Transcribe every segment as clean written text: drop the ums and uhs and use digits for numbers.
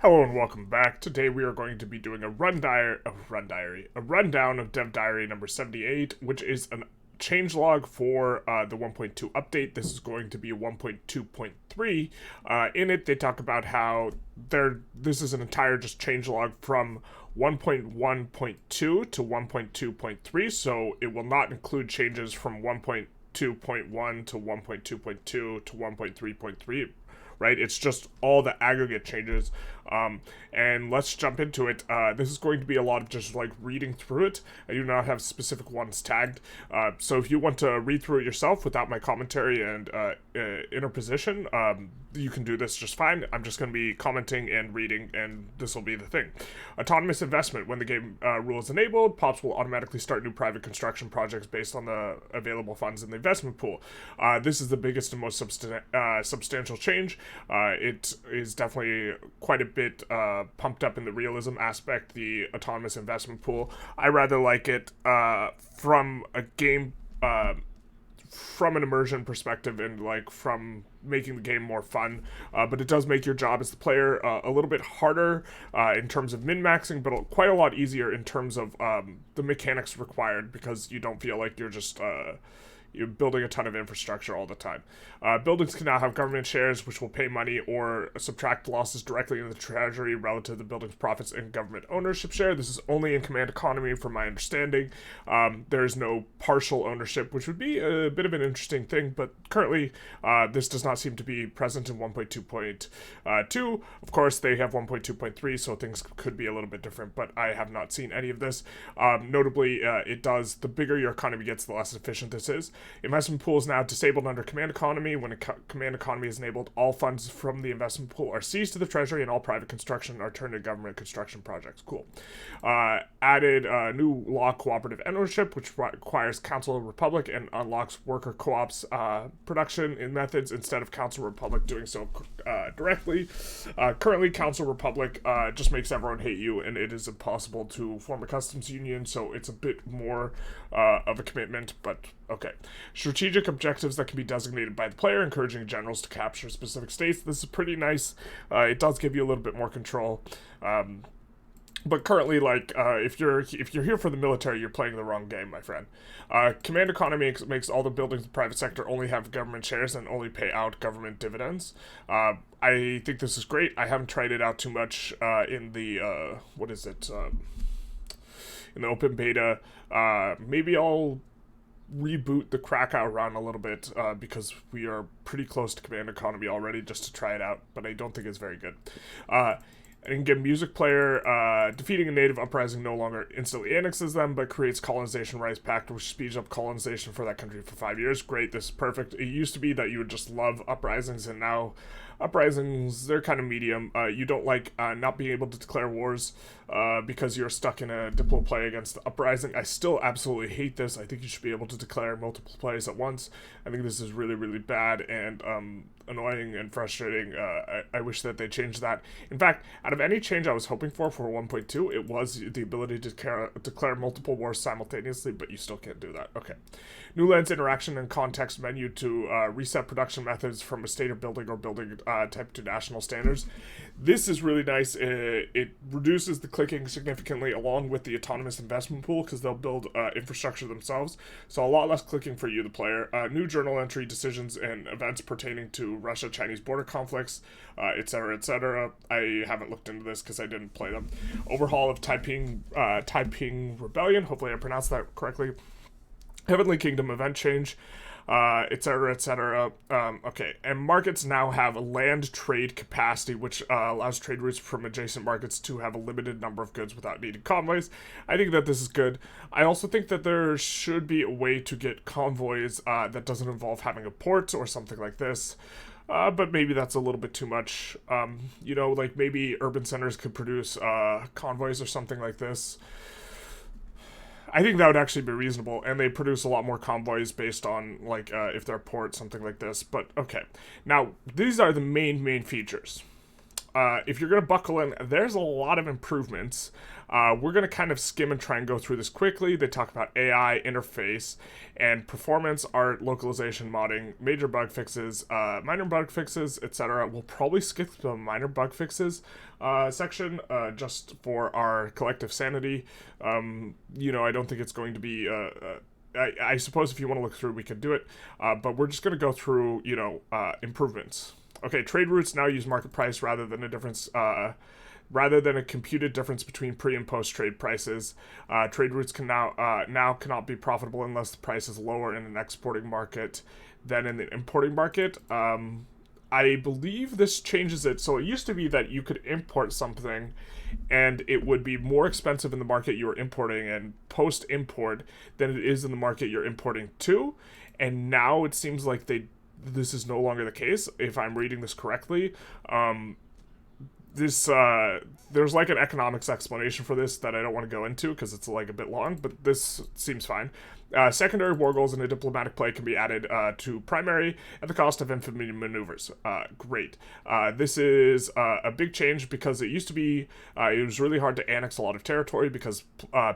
Hello and welcome back. Today we are going to be doing a rundown of Dev Diary number 78, which is a changelog for the 1.2 update. This is going to be a 1.2.3. In it, they talk about how this is an entire just changelog from 1.1.2 to 1.2.3, so it will not include changes from 1.2.1 to 1.2.2 to 1.3.3. Right? It's just all the aggregate changes. And let's jump into it. This is going to be a lot of just like reading through it. I do not have specific ones tagged. So if you want to read through it yourself without my commentary and interposition, you can do this just fine. I'm just going to be commenting and reading, and this will be the thing. Autonomous investment. When the game rule is enabled, POPs will automatically start new private construction projects based on the available funds in the investment pool. This is the biggest and most substantial change. It is definitely quite a bit pumped up in the realism aspect, the autonomous investment pool. I rather like it from a game, from an immersion perspective, and like from making the game more fun, but it does make your job as the player a little bit harder in terms of min-maxing, but quite a lot easier in terms of the mechanics required, because you don't feel like you're just you're building a ton of infrastructure all the time. Buildings can now have government shares, which will pay money or subtract losses directly in the treasury relative to the building's profits and government ownership share. This is only in Command Economy, from my understanding. There is no partial ownership, which would be a bit of an interesting thing, but currently this does not seem to be present in 1.2.2. Of course, they have 1.2.3, so things could be a little bit different, but I have not seen any of this. Notably, the bigger your economy gets, the less efficient this is. Investment pool is now disabled under Command Economy. When Command Economy is enabled, all funds from the investment pool are seized to the Treasury, and all private construction are turned to government construction projects. Cool. Added new law cooperative ownership, which requires Council of Republic and unlocks worker co-ops production in methods instead of Council Republic doing so directly. Currently, Council Republic just makes everyone hate you, and it is impossible to form a customs union, so it's a bit more of a commitment, but okay. Strategic objectives that can be designated by the player, encouraging generals to capture specific states. This is pretty nice. It does give you a little bit more control. But currently, if you're here for the military, you're playing the wrong game, my friend. Command Economy makes all the buildings in the private sector only have government shares and only pay out government dividends. I think this is great. I haven't tried it out too much in the in the open beta. Maybe I'll reboot the Krakow run a little bit because we are pretty close to Command Economy already, just to try it out, but I don't think it's very good. And get music player, defeating a native uprising no longer instantly annexes them, but creates Colonization Rights Pact, which speeds up colonization for that country for 5 years. Great, this is perfect. It used to be that you would just love uprisings, and now uprisings, they're kind of medium. You don't like not being able to declare wars because you're stuck in a diplo play against the uprising. I still absolutely hate this. I think you should be able to declare multiple plays at once. I think this is really, really bad and annoying and frustrating. I wish that they changed that. In fact, out of any change I was hoping for 1.2, it was the ability to declare multiple wars simultaneously, but you still can't do that. Okay. New lands interaction and context menu to reset production methods from a state of building or building type to national standards. This is really nice. It reduces the clicking significantly along with the autonomous investment pool, because they'll build infrastructure themselves, so a lot less clicking for you, the player. New journal entry decisions and events pertaining to Russia-Chinese border conflicts, etc., etc. I haven't looked into this because I didn't play them. Overhaul of Taiping Rebellion, hopefully I pronounced that correctly. Heavenly Kingdom event change, etc., etc. Okay, and markets now have a land trade capacity, which allows trade routes from adjacent markets to have a limited number of goods without needing convoys. I think that this is good. I also think that there should be a way to get convoys that doesn't involve having a port or something like this. But maybe that's a little bit too much. Like maybe urban centers could produce convoys or something like this. I think that would actually be reasonable, and they produce a lot more convoys based on, if they're port, something like this. But, okay. Now, these are the main features. if you're going to buckle in, there's a lot of improvements. We're going to kind of skim and try and go through this quickly. They talk about AI, interface, and performance, art, localization, modding, major bug fixes, minor bug fixes, etc. We'll probably skip the minor bug fixes section just for our collective sanity. I don't think it's going to be... I suppose if you want to look through, we could do it, but we're just going to go through, improvements. Okay, trade routes now use market price rather than a computed difference between pre and post trade prices. Trade routes can now cannot be profitable unless the price is lower in an exporting market than in the importing market. I believe this changes it. So it used to be that you could import something and it would be more expensive in the market you were importing and post-import than it is in the market you're importing to. And now it seems like this is no longer the case, if I'm reading this correctly. There's like an economics explanation for this that I don't want to go into because it's like a bit long, but this seems fine. Secondary Wargoals in a diplomatic play can be added to primary at the cost of infantry maneuvers. Great. This is a big change because it used to be, it was really hard to annex a lot of territory because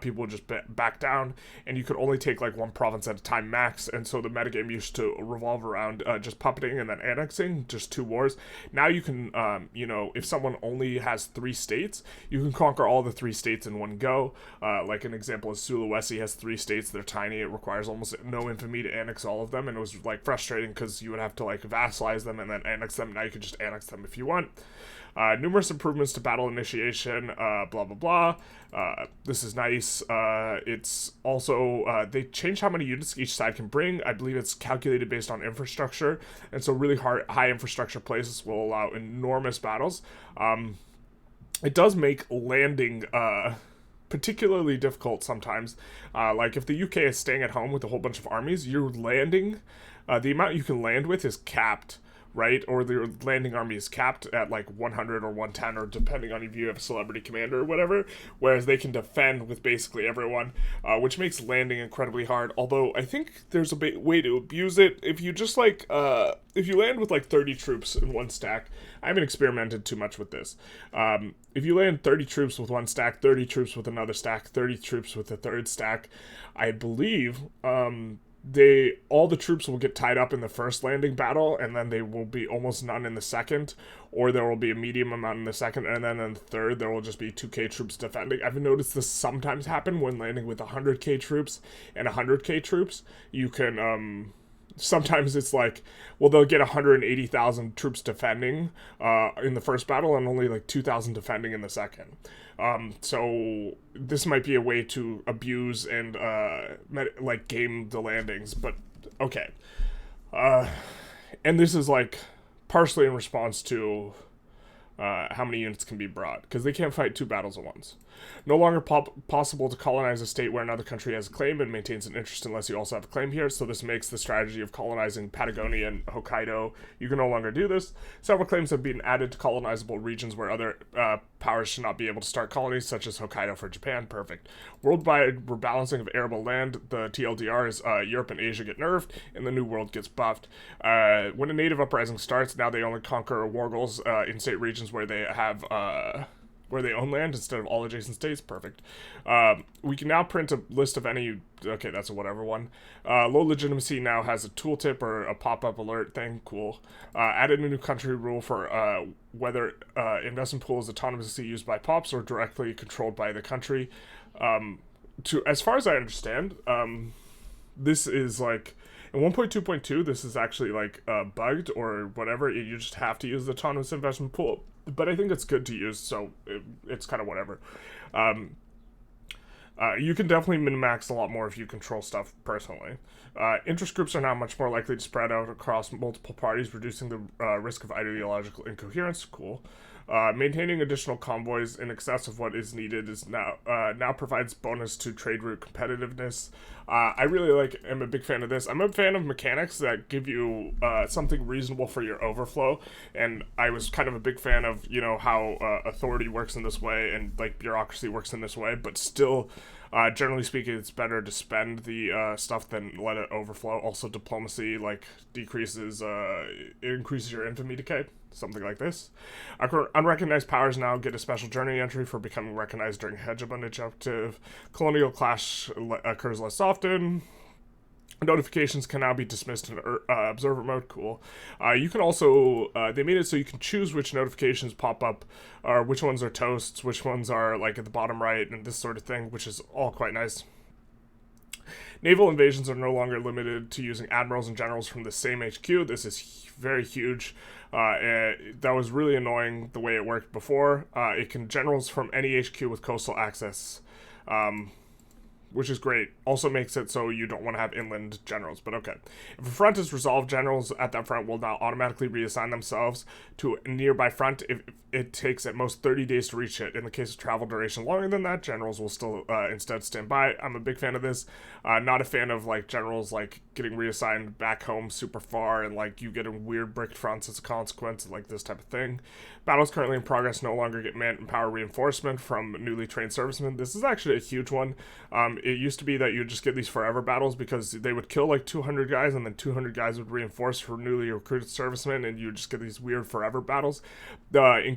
people would just back down and you could only take like one province at a time max, and so the metagame used to revolve around just puppeting and then annexing, just 2 wars. Now you can, if someone only has 3 states, you can conquer all the 3 states in one go. Like an example is Sulawesi has 3 states, they're tiny, it requires almost no infamy to annex all of them, and it was like frustrating because you would have to like vassalize them and then annex them. Now you can just annex them if you want. Numerous improvements to battle initiation, blah blah blah. This is nice. It's also they changed how many units each side can bring. I believe it's calculated based on infrastructure, and so really high infrastructure places will allow enormous battles. It does make landing particularly difficult sometimes. Like if the UK is staying at home with a whole bunch of armies, you're landing, the amount you can land with is capped, right? Or the landing army is capped at like 100 or 110, or depending on if you have a celebrity commander or whatever, whereas they can defend with basically everyone, which makes landing incredibly hard. Although I think there's a way to abuse it. If you just like, if you land with like 30 troops in one stack, I haven't experimented too much with this. If you land 30 troops with one stack, 30 troops with another stack, 30 troops with a third stack, I believe all the troops will get tied up in the first landing battle, and then they will be almost none in the second, or there will be a medium amount in the second, and then in the third there will just be 2k troops defending. I've noticed this sometimes happen when landing with 100k troops and 100k troops. You can sometimes it's like, well, they'll get 180,000 troops defending in the first battle and only like 2,000 defending in the second. So this might be a way to abuse and like game the landings, but okay. And this is like partially in response to how many units can be brought, because they can't fight 2 battles at once. No longer possible to colonize a state where another country has a claim and maintains an interest unless you also have a claim here, so this makes the strategy of colonizing Patagonia and Hokkaido, you can no longer do this. Several claims have been added to colonizable regions where other powers should not be able to start colonies, such as Hokkaido for Japan. Perfect. Worldwide rebalancing of arable land, the TLDR is Europe and Asia get nerfed, and the New World gets buffed. When a native uprising starts, now they only conquer Wargoals in state regions where they have where they own land instead of all adjacent states. Perfect. We can now print a list of any... Okay, that's a whatever one. Low legitimacy now has a tooltip or a pop-up alert thing. Cool. Added a new country rule for whether investment pool is autonomously used by pops or directly controlled by the country. As far as I understand, this is like... In 1.2.2, this is actually like bugged or whatever. You just have to use the autonomous investment pool. But I think it's good to use, so it's kind of whatever. You can definitely min-max a lot more if you control stuff personally. Interest groups are now much more likely to spread out across multiple parties, reducing the risk of ideological incoherence. Cool. Maintaining additional convoys in excess of what is needed is now provides bonus to trade route competitiveness. I really am a big fan of this. I'm a fan of mechanics that give you something reasonable for your overflow, and I was kind of a big fan of how authority works in this way and like bureaucracy works in this way, but still, generally speaking, it's better to spend the stuff than let it overflow. Also, diplomacy decreases, it increases your infamy decay. something like this. Unrecognized powers now get a special journey entry for becoming recognized during hegemon objective. Colonial clash occurs less often. Notifications can now be dismissed in observer mode. Cool. You can also, they made it so you can choose which notifications pop up, or which ones are toasts, which ones are like at the bottom right, and this sort of thing, which is all quite nice. Naval invasions are no longer limited to using admirals and generals from the same HQ. This is very huge. That was really annoying the way it worked before. It can generals from any HQ with coastal access. Which is great. Also makes it so you don't want to have inland generals, but okay. If a front is resolved, generals at that front will now automatically reassign themselves to a nearby front if it takes at most 30 days to reach it. In the case of travel duration longer than that, generals will still instead stand by. I'm a big fan of this. Not a fan of like generals like getting reassigned back home super far and like you getting weird bricked fronts as a consequence of like this type of thing. Battles currently in progress no longer get manpower reinforcement from newly trained servicemen. This is actually a huge one. It used to be that you would just get these forever battles because they would kill like 200 guys and then 200 guys would reinforce for newly recruited servicemen and you would just get these weird forever battles.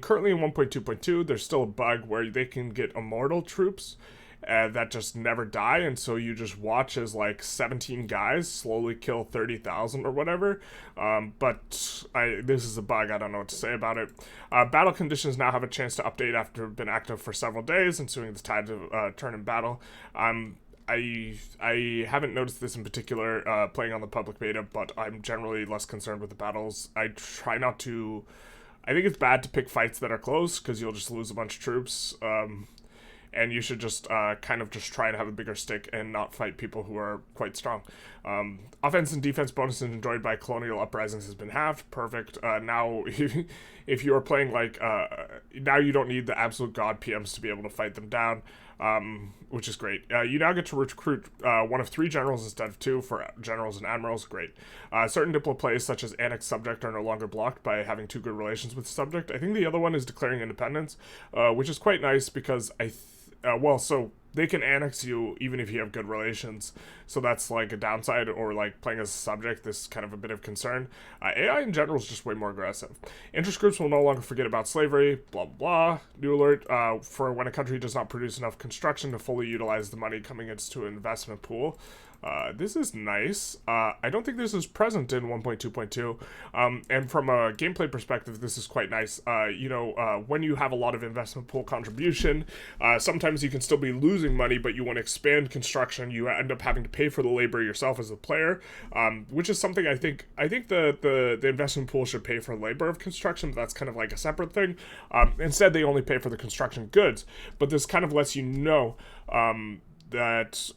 Currently in 1.2.2, there's still a bug where they can get immortal troops that just never die, and so you just watch as like 17 guys slowly kill 30,000 or whatever. But this is a bug. I don't know what to say about it. Battle conditions now have a chance to update after been active for several days, ensuing the tide of turn in battle. I haven't noticed this in particular playing on the public beta, but I'm generally less concerned with the battles. I try not to. I think it's bad to pick fights that are close because you'll just lose a bunch of troops. And you should just kind of just try and have a bigger stick and not fight people who are quite strong. Offense and defense bonuses enjoyed by Colonial uprisings has been halved. Perfect. Now, if you are playing like, now you don't need the absolute god PMs to be able to fight them down, which is great. You now get to recruit one of 3 generals instead of 2 for generals and admirals. Great. Certain diplo plays such as annex subject are no longer blocked by having 2 good relations with the subject. I think the other one is declaring independence, which is quite nice because so they can annex you even if you have good relations. So that's like a downside, or like playing as a subject, this is kind of a bit of concern. AI in general is just way more aggressive. Interest groups will no longer forget about slavery, blah, blah, blah. New alert, for when a country does not produce enough construction to fully utilize the money coming into an investment pool. This is nice. I don't think this is present in 1.2.2, and from a gameplay perspective, this is quite nice. When you have a lot of investment pool contribution, sometimes you can still be losing money, but you want to expand construction, you end up having to pay for the labor yourself as a player, which is something I think the investment pool should pay for labor of construction, but that's kind of like a separate thing. Instead, they only pay for the construction goods, but this kind of lets you know that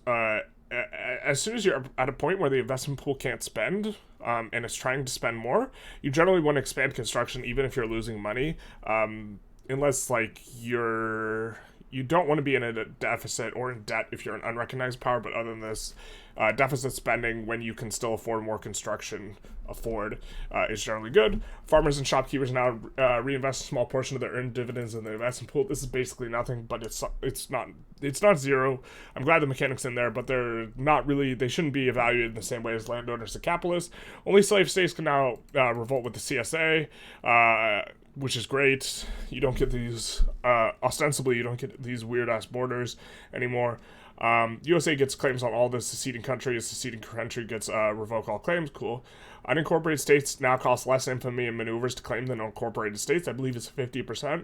as soon as you're at a point where the investment pool can't spend, and it's trying to spend more, you generally want to expand construction even if you're losing money, unless like you don't want to be in a deficit or in debt if you're an unrecognized power, but other than this, deficit spending when you can still afford more construction is generally good. Farmers and shopkeepers now reinvest a small portion of their earned dividends in the investment pool. This is basically nothing, but it's not zero. I'm glad the mechanics in there, but they're not really. They shouldn't be evaluated in the same way as landowners and capitalists. Only slave states can now revolt with the CSA. Which is great. You don't get these, ostensibly, you don't get these weird-ass borders anymore. USA gets claims on all the seceding countries. Seceding country gets revoke all claims. Cool. Unincorporated states now cost less infamy and maneuvers to claim than unincorporated states. I believe it's 50%.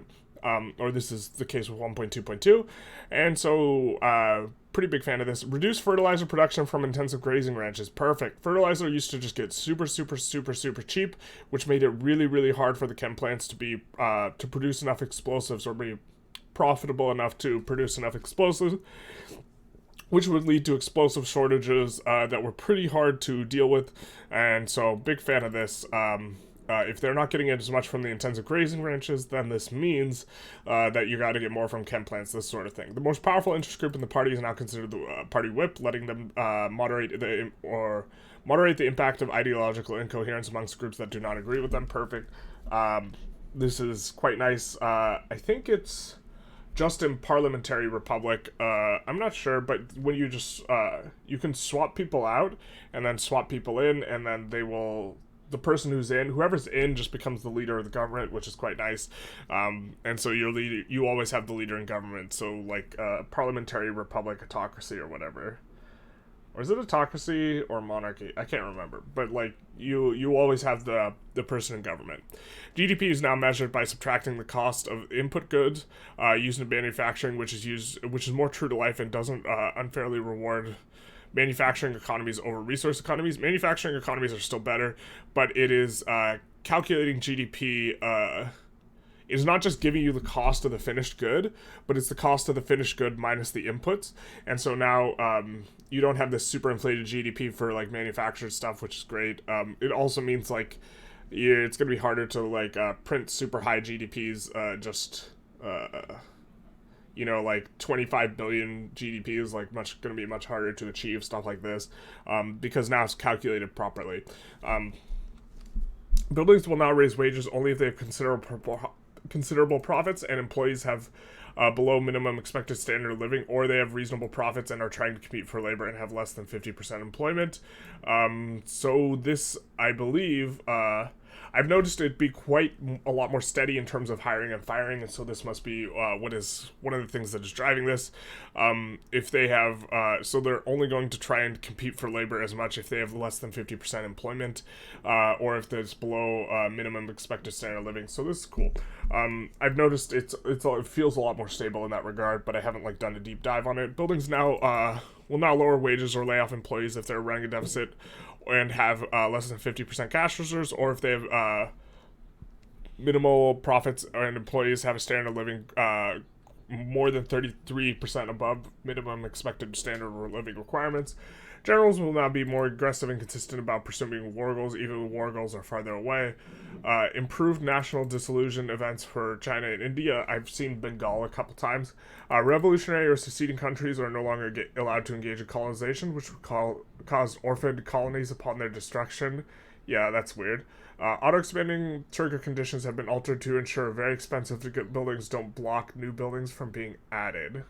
Or this is the case with 1.2.2. And so, pretty big fan of this. Reduce fertilizer production from intensive grazing ranches. Perfect. Fertilizer used to just get super, super, super, super cheap, which made it really, really hard for the chem plants to be, to produce enough explosives or be profitable enough to produce enough explosives, which would lead to explosive shortages that were pretty hard to deal with. And so, big fan of this. If they're not getting it as much from the intensive grazing ranches, then this means that you got to get more from chem plants, this sort of thing. The most powerful interest group in the party is now considered the party whip, letting them moderate the impact of ideological incoherence amongst groups that do not agree with them. Perfect. This is quite nice. I think it's just in Parliamentary Republic. I'm not sure, but when you just you can swap people out and then swap people in, and then they will the person whoever's in just becomes the leader of the government, which is quite nice. And so you always have the leader in government. So like parliamentary republic, autocracy, or whatever. Or is it autocracy or monarchy? I can't remember. But like you always have the person in government. GDP is now measured by subtracting the cost of input goods used in manufacturing, which is more true to life and doesn't unfairly reward manufacturing economies over resource economies. Manufacturing economies are still better, but it is calculating GDP. It is not just giving you the cost of the finished good, but it's the cost of the finished good minus the inputs. And so now you don't have this super inflated GDP for like manufactured stuff, which is great. It also means like it's gonna be harder to like print super high GDPs. Like 25 billion GDP is like going to be much harder to achieve, stuff like this, because now it's calculated properly. Buildings will now raise wages only if they have considerable profits and employees have below minimum expected standard of living, or they have reasonable profits and are trying to compete for labor and have less than 50% employment. So this, I believe, I've noticed it be quite a lot more steady in terms of hiring and firing, and so this must be what is one of the things that is driving this. If they have, so they're only going to try and compete for labor as much if they have less than 50% employment, or if there's below minimum expected standard of living. So this is cool. I've noticed it feels a lot more stable in that regard, but I haven't like done a deep dive on it. Buildings now will now lower wages or lay off employees if they're running a deficit and have less than 50% cash reserves, or if they have minimal profits and employees have a standard of living more than 33% above minimum expected standard of living requirements. Generals will now be more aggressive and consistent about pursuing Wargoals, even when Wargoals are farther away. Improved national disillusion events for China and India. I've seen Bengal a couple times. Revolutionary or seceding countries are no longer allowed to engage in colonization, which would cause orphaned colonies upon their destruction. Yeah, that's weird. Auto-expanding trigger conditions have been altered to ensure very expensive buildings don't block new buildings from being added.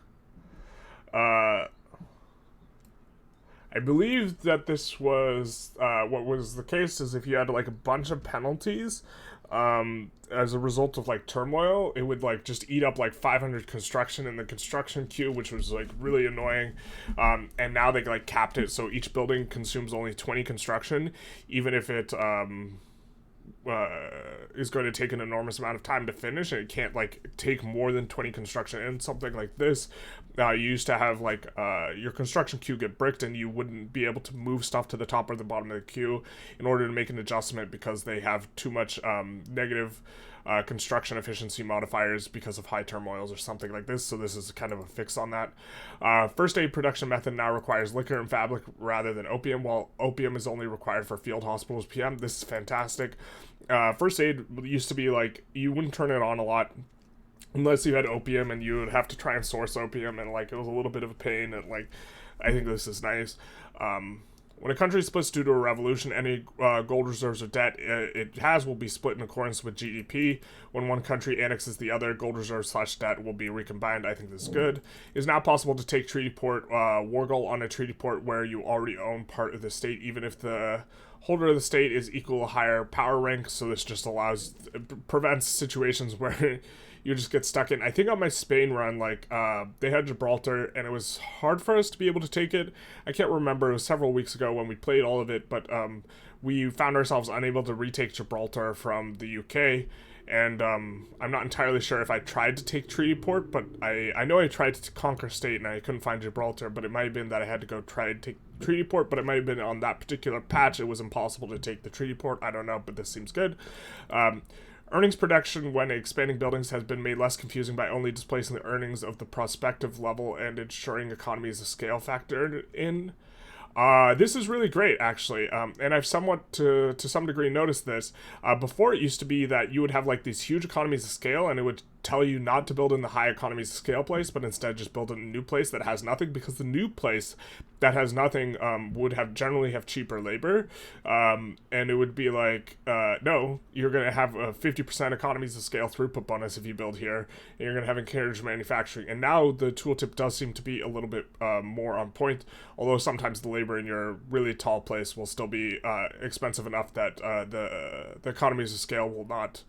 I believe that this was, what was the case is if you had like a bunch of penalties as a result of like turmoil, it would like just eat up like 500 construction in the construction queue, which was like really annoying. And now they like capped it so each building consumes only 20 construction, even if it is going to take an enormous amount of time to finish, and it can't like take more than 20 construction in something like this. You used to have like your construction queue get bricked and you wouldn't be able to move stuff to the top or the bottom of the queue in order to make an adjustment because they have too much negative construction efficiency modifiers because of high turmoils or something like this. So this is kind of a fix on that. First aid production method now requires liquor and fabric rather than opium, while opium is only required for field hospitals PM. This is fantastic. First aid used to be like you wouldn't turn it on a lot unless you had opium, and you would have to try and source opium, and like it was a little bit of a pain, and like I think this is nice. When a country splits due to a revolution, any gold reserves or debt it has will be split in accordance with GDP. When one country annexes the other, gold reserves / debt will be recombined. I think this is good. It is now possible to take treaty port Wargoal on a treaty port where you already own part of the state, even if the holder of the state is equal or higher power rank. So this just prevents situations where you just get stuck in. I think on my Spain run, like, they had Gibraltar, and it was hard for us to be able to take it. I can't remember, it was several weeks ago when we played all of it, but we found ourselves unable to retake Gibraltar from the UK, and I'm not entirely sure if I tried to take Treaty Port, but I know I tried to conquer state, and I couldn't find Gibraltar, but it might have been that I had to go try to take Treaty Port, but it might have been on that particular patch, it was impossible to take the Treaty Port. I don't know, but this seems good. Earnings production when expanding buildings has been made less confusing by only displacing the earnings of the prospective level and ensuring economies of scale factored in. This is really great, actually, and I've somewhat, to some degree, noticed this. Before, it used to be that you would have, like, these huge economies of scale, and it would tell you not to build in the high economies of scale place, but instead just build in a new place that has nothing, because the new place that has nothing would have generally have cheaper labor, and it would be like, no, you're going to have a 50% economies of scale throughput bonus if you build here, and you're going to have encouraged manufacturing. And now the tooltip does seem to be a little bit more on point, although sometimes the labor in your really tall place will still be expensive enough that the economies of scale will not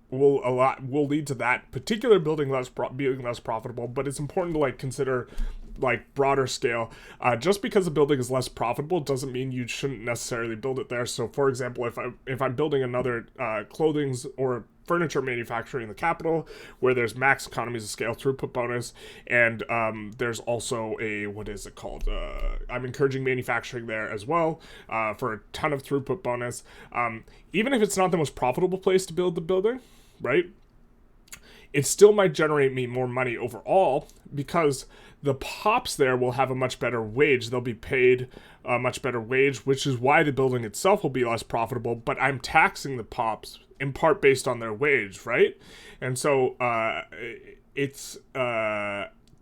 will lead to that particular building being less profitable. But it's important to like consider like broader scale. Just because a building is less profitable doesn't mean you shouldn't necessarily build it there. So for example, if I'm building another clothing's or furniture manufacturing in the capital, where there's max economies of scale throughput bonus, and there's also a, what is it called, I'm encouraging manufacturing there as well, for a ton of throughput bonus, even if it's not the most profitable place to build the building, right, it still might generate me more money overall, because the pops there will have a much better wage. They'll be paid a much better wage, which is why the building itself will be less profitable, but I'm taxing the pops in part based on their wage, right? And so it's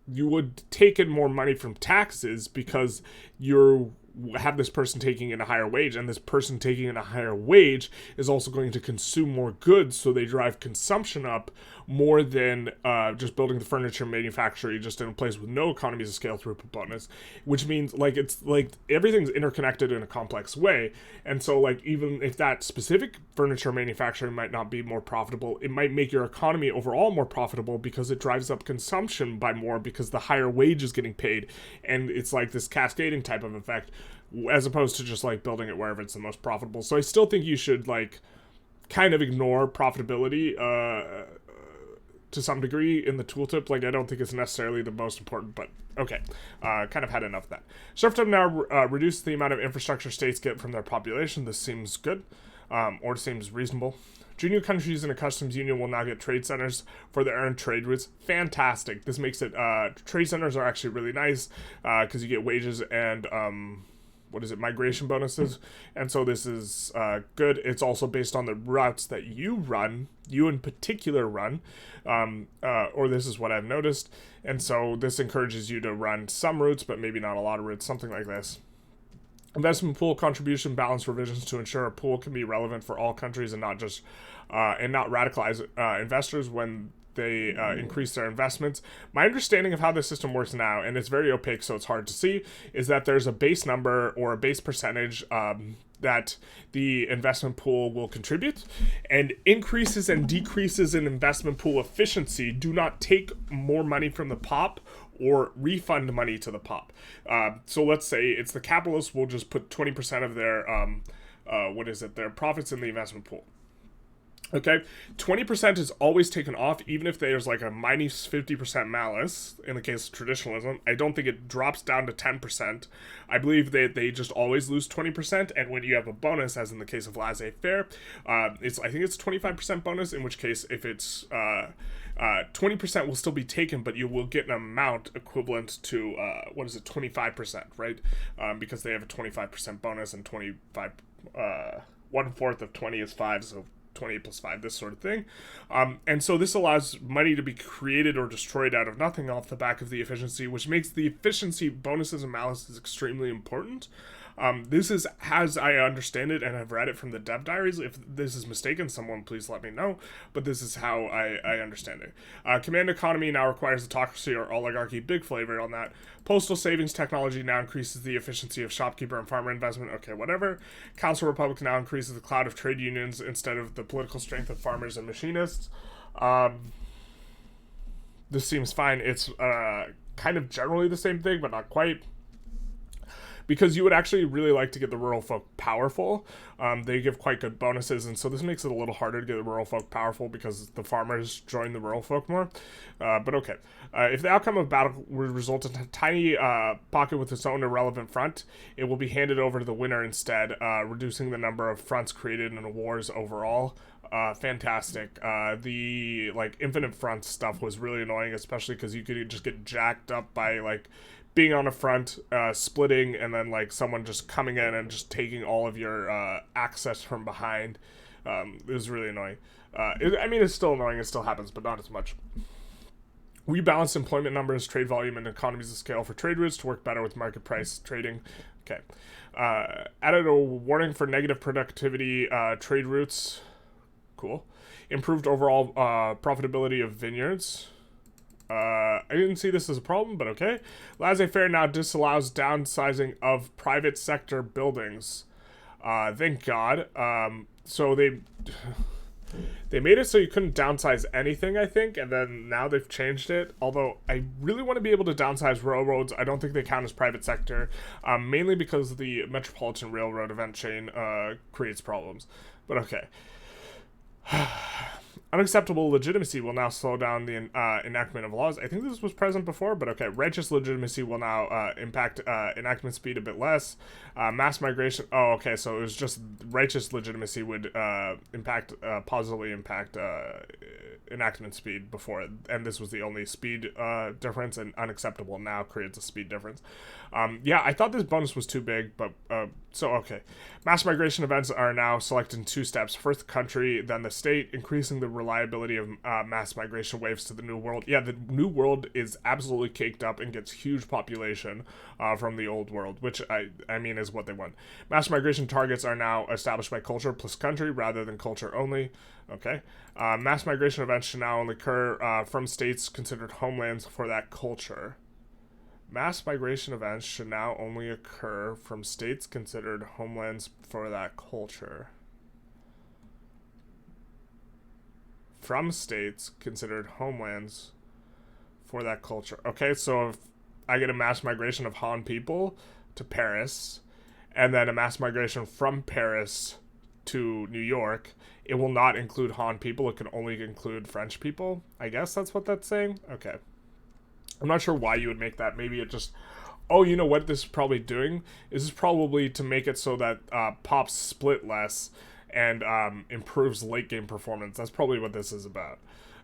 you would take in more money from taxes because you have this person taking in a higher wage, and this person taking in a higher wage is also going to consume more goods, so they drive consumption up more than just building the furniture manufacturing just in a place with no economies of scale throughput bonus, which means like it's like everything's interconnected in a complex way. And so like even if that specific furniture manufacturing might not be more profitable, it might make your economy overall more profitable because it drives up consumption by more because the higher wage is getting paid, and it's like this cascading type of effect, as opposed to just like building it wherever it's the most profitable. So I still think you should like kind of ignore profitability to some degree in the tooltip. Like I don't think it's necessarily the most important, but okay, kind of had enough of that. Serfdom now reduce the amount of infrastructure states get from their population. This seems good, or seems reasonable. Junior countries in a customs union will now get trade centers for their earned trade routes. Fantastic. This makes it, trade centers are actually really nice, because you get wages and, migration bonuses. And so this is good. It's also based on the routes that you in particular run, or this is what I've noticed. And so this encourages you to run some routes, but maybe not a lot of routes, something like this. Investment pool contribution balance revisions to ensure a pool can be relevant for all countries and not just and not radicalize investors when they increase their investments. My understanding of how the system works now, and it's very opaque so it's hard to see, is that there's a base number or a base percentage that the investment pool will contribute, and increases and decreases in investment pool efficiency do not take more money from the pop or refund money to the pop. So let's say it's the capitalists will just put 20% of their their profits in the investment pool. Okay, 20% is always taken off, even if there's like a minus 50% malus in the case of traditionalism. I don't think it drops down to 10%. I believe that they just always lose 20%, and when you have a bonus, as in the case of laissez-faire, I think it's 25% bonus, in which case if it's 20% will still be taken, but you will get an amount equivalent to 25%, right? Because they have a 25% bonus, and 25 1/4 of 20 is 5, so 20 plus 5, this sort of thing. And so this allows money to be created or destroyed out of nothing off the back of the efficiency, which makes the efficiency bonuses and maluses extremely important. This is, as I understand it, and I've read it from the dev diaries. If this is mistaken, someone please let me know, but this is how I understand it. Command economy now requires autocracy or oligarchy, big flavor on that. Postal savings technology now increases the efficiency of shopkeeper and farmer investment, okay, whatever. Council republic now increases the cloud of trade unions instead of the political strength of farmers and machinists. This seems fine. It's kind of generally the same thing, but not quite. Because you would actually really like to get the rural folk powerful. They give quite good bonuses, and so this makes it a little harder to get the rural folk powerful because the farmers join the rural folk more. But okay. If the outcome of battle would result in a tiny pocket with its own irrelevant front, it will be handed over to the winner instead, reducing the number of fronts created in wars overall. Fantastic. The infinite front stuff was really annoying, especially because you could just get jacked up by being on a front, splitting, and then someone just coming in and just taking all of your access from behind. It was really annoying. I mean, it's still annoying. It still happens, but not as much. Rebalance employment numbers, trade volume, and economies of scale for trade routes to work better with market price trading. Okay. Added a warning for negative productivity trade routes. Cool. Improved overall profitability of vineyards. I didn't see this as a problem, but okay. Laissez-faire now disallows downsizing of private sector buildings. Thank God. So they made it so you couldn't downsize anything, I think, and then now they've changed it. Although I really want to be able to downsize railroads. I don't think they count as private sector, mainly because the Metropolitan Railroad event chain creates problems. But okay. Unacceptable legitimacy will now slow down the enactment of laws. I think this was present before, but okay. Righteous legitimacy will now impact enactment speed a bit less. Mass migration. Oh, okay. So it was just righteous legitimacy would positively impact enactment speed before, and this was the only speed difference, and unacceptable now creates a speed difference. Yeah, I thought this bonus was too big, but so okay. Mass migration events are now selected in 2 steps. First the country, then the state, increasing the reliability of mass migration waves to the New World. Yeah, the New World is absolutely caked up and gets huge population from the Old World, which I mean is what they want. Mass migration targets are now established by culture plus country rather than culture only. Okay. Mass migration events should now only occur from states considered homelands for that culture. Mass migration events should now only occur from states considered homelands for that culture. From states considered homelands for that culture. Okay, so if I get a mass migration of Han people to Paris, and then a mass migration from Paris to New York, it will not include Han people. It can only include French people. I guess that's what that's saying. Okay. I'm not sure why you would make that. Maybe it just... Oh, you know what this is probably doing? This is probably to make it so that pops split less and improves late game performance. That's probably what this is about.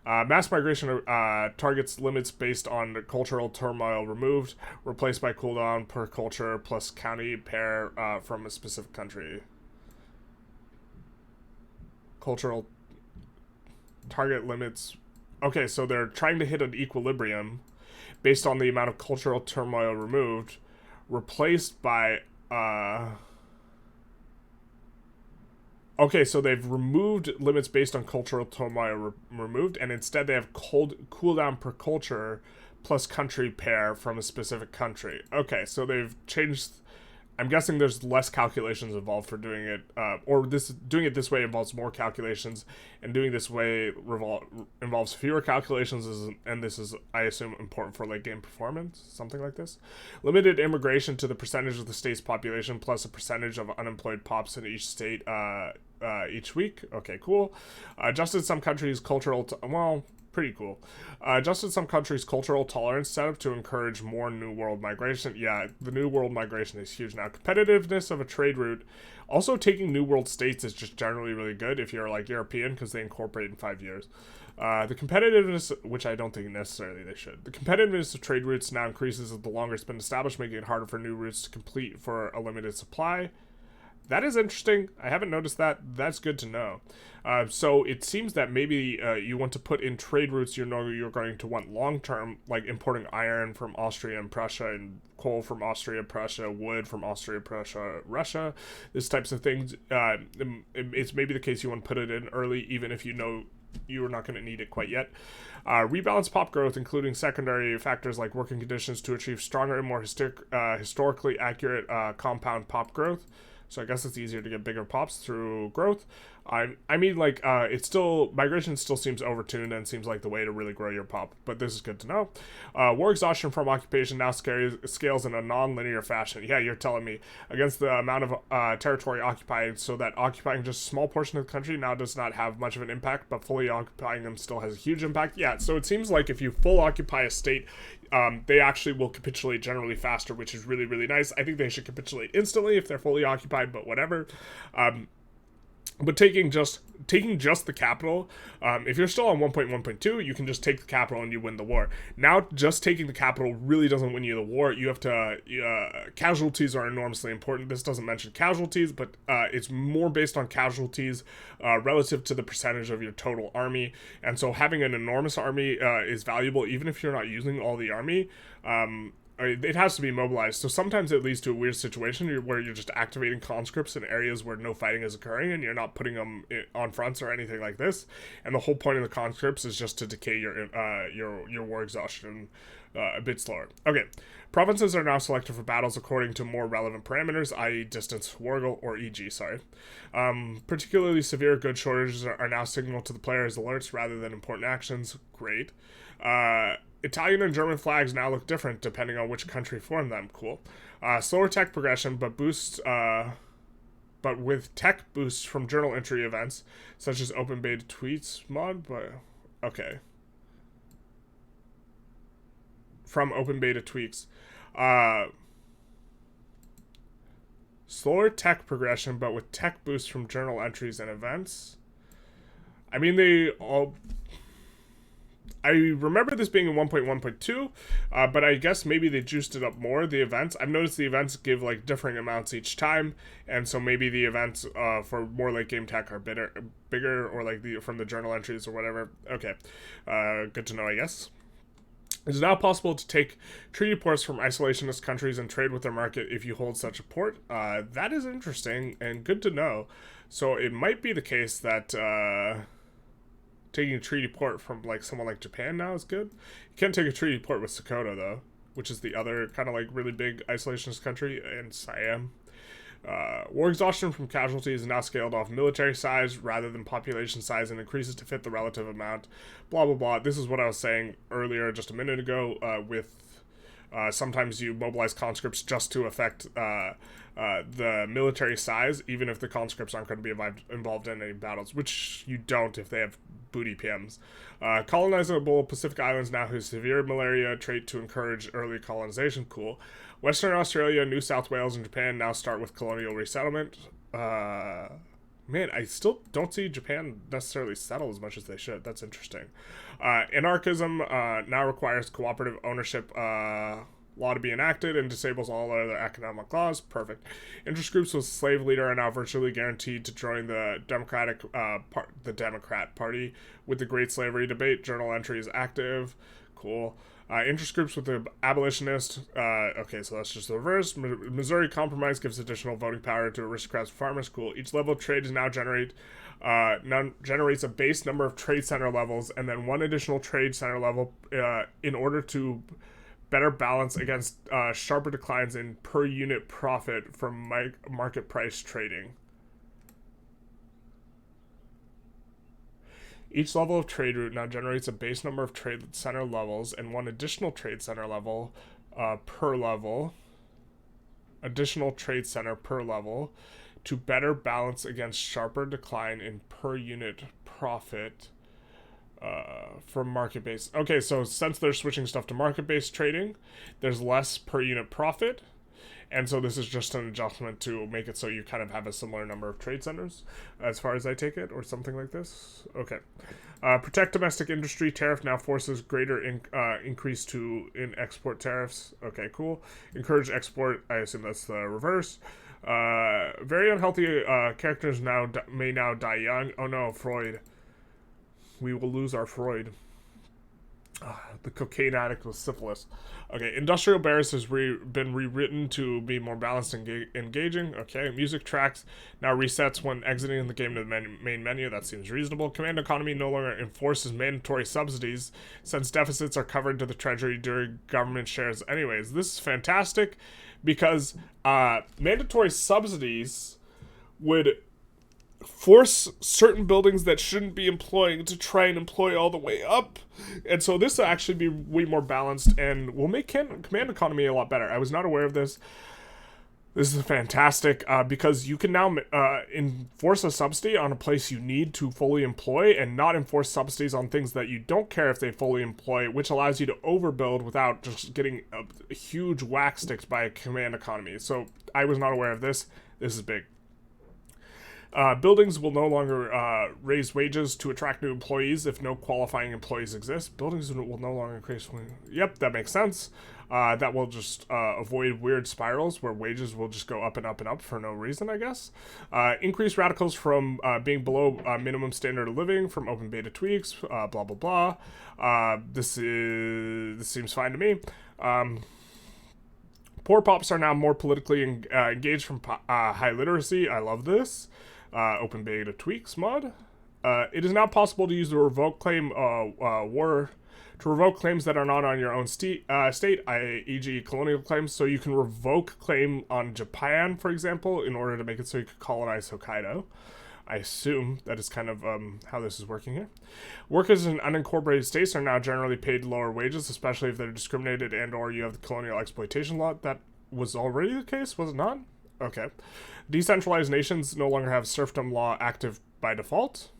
Mass migration targets limits based on cultural turmoil removed, replaced by cooldown per culture plus county pair from a specific country. Cultural target limits. Okay, so they're trying to hit an equilibrium based on the amount of cultural turmoil removed, replaced by, okay, so they've removed limits based on cultural turmoil removed, and instead they have cooldown per culture plus country pair from a specific country. Okay, so they've changed... I'm guessing there's less calculations involved for doing it, or doing it this way involves more calculations, and doing this way involves fewer calculations, and this is, I assume, important for late game performance, something like this. Limited immigration to the percentage of the state's population plus a percentage of unemployed pops in each state each week. Okay, cool. Adjusted some countries' cultural... well... pretty cool. Adjusted some countries' cultural tolerance setup to encourage more New World migration. Yeah, the New World migration is huge now. Competitiveness of a trade route. Also, taking New World states is just generally really good if you're like European, because they incorporate in 5 years. The competitiveness, which I don't think necessarily they should. The competitiveness of trade routes now increases as the longer it's been established, making it harder for new routes to complete for a limited supply. That is interesting. I haven't noticed that. That's good to know. So it seems that maybe you want to put in trade routes you know you're going to want long-term, like importing iron from Austria and Prussia, and coal from Austria, Prussia, wood from Austria, Prussia, Russia, these types of things. It's maybe the case you want to put it in early, even if you know you're not going to need it quite yet. Rebalance pop growth, including secondary factors like working conditions to achieve stronger and more historically accurate compound pop growth. So I guess it's easier to get bigger pops through growth. I mean, like, it's still... migration still seems overtuned and seems like the way to really grow your pop, but this is good to know. War exhaustion from occupation now scales in a non-linear fashion. Yeah, you're telling me. Against the amount of territory occupied, so that occupying just a small portion of the country now does not have much of an impact, but fully occupying them still has a huge impact. Yeah, so it seems like if you full occupy a state, they actually will capitulate generally faster, which is really, really nice. I think they should capitulate instantly if they're fully occupied, but whatever. But taking just the capital, if you're still on 1.1.2, you can just take the capital and you win the war. Now, just taking the capital really doesn't win you the war. You have to casualties are enormously important. This doesn't mention casualties, but it's more based on casualties relative to the percentage of your total army. And so having an enormous army is valuable, even if you're not using all the army. It has to be mobilized, so sometimes it leads to a weird situation where you're just activating conscripts in areas where no fighting is occurring, and you're not putting them on fronts or anything like this. And the whole point of the conscripts is just to decay your war exhaustion a bit slower. Okay, provinces are now selected for battles according to more relevant parameters, i.e. distance, Wargoal, or EG, sorry. Particularly severe goods shortages are now signaled to the player as alerts rather than important actions. Great. Italian and German flags now look different depending on which country formed them. Cool. Slower tech progression, but with tech boosts from journal entry events, such as open beta tweets mod, but okay. From open beta tweaks. Slower tech progression, but with tech boosts from journal entries and events. I mean, I remember this being in 1.1.2, but I guess maybe they juiced it up more, the events. I've noticed the events give, like, differing amounts each time, and so maybe the events for more late game tech are bigger, or, like, from the journal entries or whatever. Okay, good to know, I guess. It is now possible to take treaty ports from isolationist countries and trade with their market if you hold such a port. That is interesting and good to know. So it might be the case that taking a treaty port from like someone like Japan now is good. You can't take a treaty port with Sokoto though, which is the other kind of like really big isolationist country, and Siam. War exhaustion from casualties is now scaled off military size rather than population size and increases to fit the relative amount. Blah blah blah. This is what I was saying earlier just a minute ago with sometimes you mobilize conscripts just to affect the military size, even if the conscripts aren't going to be involved in any battles, which you don't if they have booty PMs. Colonizable Pacific Islands now has severe malaria trait to encourage early colonization. Cool. Western Australia, New South Wales, and Japan now start with colonial resettlement. Man, I still don't see Japan necessarily settle as much as they should. That's interesting. Anarchism now requires cooperative ownership law to be enacted and disables all other economic laws. Perfect. Interest groups with slave leader are now virtually guaranteed to join the Democrat Party with the Great Slavery Debate. Journal entry is active. Cool. Interest groups with the abolitionist. Okay, so that's just the reverse. Missouri Compromise gives additional voting power to aristocrats and farmers. Cool. Each level of trade is now generates a base number of trade center levels and then one additional trade center level in order to better balance against sharper declines in per unit profit from market price trading. Each level of trade route now generates a base number of trade center levels and one additional trade center level per level. Additional trade center per level to better balance against sharper decline in per unit profit from market-based. Okay, so since they're switching stuff to market-based trading, there's less per unit profit. And so this is just an adjustment to make it so you kind of have a similar number of trade centers, as far as I take it, or something like this. Okay. Protect domestic industry tariff now forces greater increase in export tariffs. Okay, cool. Encourage export. I assume that's the reverse. Very unhealthy characters may now die young. Oh no, Freud. We will lose our Freud. The cocaine addict with syphilis. Okay, Industrial Barris has been rewritten to be more balanced and engaging. Okay, music tracks now resets when exiting the game to the main menu. That seems reasonable. Command economy no longer enforces mandatory subsidies since deficits are covered to the treasury during government shares anyways. This is fantastic because mandatory subsidies would force certain buildings that shouldn't be employing to try and employ all the way up. And so this will actually be way more balanced and will make command economy a lot better. I was not aware of this. This is fantastic because you can now enforce a subsidy on a place you need to fully employ and not enforce subsidies on things that you don't care if they fully employ, which allows you to overbuild without just getting a huge whack sticks by a command economy. So I was not aware of this. This is big. Buildings will no longer raise wages to attract new employees if no qualifying employees exist. Buildings will no longer increase. Yep, that makes sense. That will just avoid weird spirals where wages will just go up and up and up for no reason, I guess. Increase radicals from being below minimum standard of living from open beta tweaks, blah, blah, blah. This seems fine to me. Poor pops are now more politically engaged from high literacy. I love this. Open beta tweaks mod. It is now possible to use the revoke claim war to revoke claims that are not on your own state, e.g. colonial claims. So you can revoke claim on Japan, for example, in order to make it so you could colonize Hokkaido. I assume that is kind of how this is working here. Workers in unincorporated states are now generally paid lower wages, especially if they're discriminated and or you have the colonial exploitation law. That was already the case, was it not? Okay. Decentralized nations no longer have serfdom law active by default.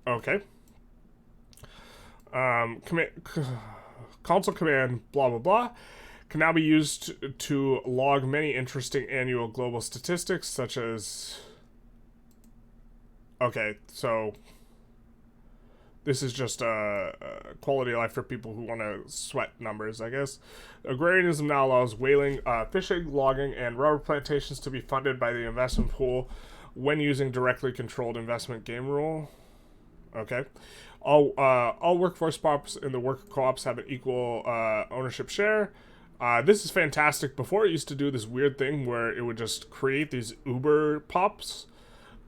Okay. Console command blah blah blah can now be used to log many interesting annual global statistics such as... Okay, so this is just quality of life for people who want to sweat numbers, I guess. Agrarianism now allows whaling, fishing, logging, and rubber plantations to be funded by the investment pool when using directly controlled investment game rule. Okay. All workforce pops in the worker co-ops have an equal ownership share. This is fantastic. Before, it used to do this weird thing where it would just create these Uber pops.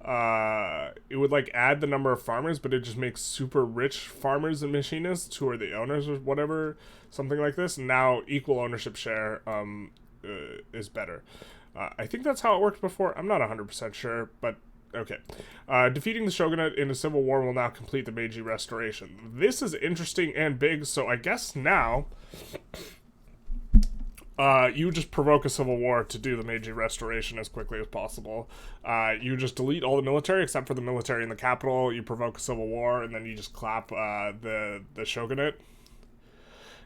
It would like add the number of farmers, but it just makes super rich farmers and machinists who are the owners or whatever, something like this. Now equal ownership share is better. I think that's how it worked before. I'm not 100% sure, but okay. Defeating the shogunate in a civil war will now complete the Meiji Restoration. This is interesting and big, so I guess now you just provoke a civil war to do the Meiji Restoration as quickly as possible. You just delete all the military except for the military in the capital. You provoke a civil war, and then you just clap the shogunate,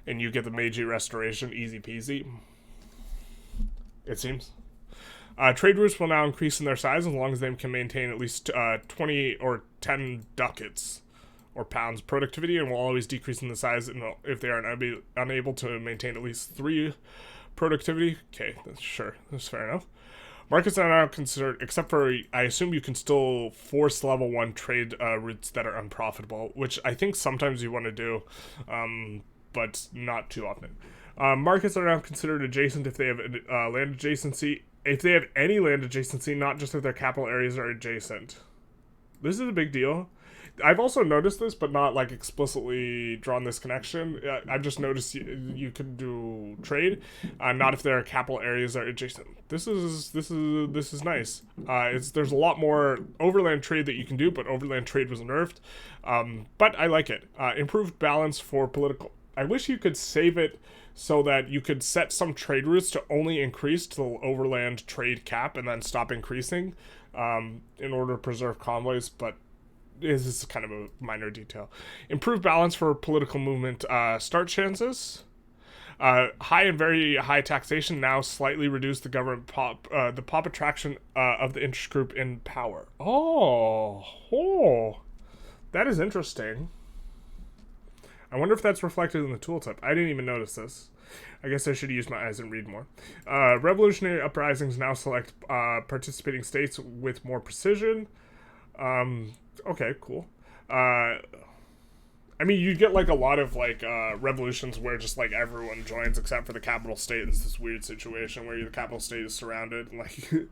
and you get the Meiji Restoration, easy peasy. It seems. Trade routes will now increase in their size as long as they can maintain at least 20 or 10 ducats or pounds productivity, and will always decrease in the size if they are unable to maintain at least 3 productivity. Okay, sure, that's fair enough. Markets are now considered, except for, I assume you can still force level 1 trade routes that are unprofitable, which I think sometimes you want to do, but not too often. Markets are now considered adjacent if they have land adjacency. If they have any land adjacency, not just if their capital areas are adjacent. This is a big deal. I've also noticed this, but not like explicitly drawn this connection. I've just noticed you can do trade, not if their capital areas are adjacent. This is nice. There's a lot more overland trade that you can do, but overland trade was nerfed. But I like it. Improved balance for political. I wish you could save it so that you could set some trade routes to only increase to the overland trade cap and then stop increasing in order to preserve convoys, but this is kind of a minor detail. Improved balance for political movement start chances. High and very high taxation now slightly reduce the government pop attraction of the interest group in power. Oh, that is interesting. I wonder if that's reflected in the tooltip. I didn't even notice this. I guess I should use my eyes and read more. Revolutionary uprisings now select participating states with more precision. Okay, cool. I mean, you get like a lot of like revolutions where just like everyone joins except for the capital state. It's this weird situation where the capital state is surrounded. Like,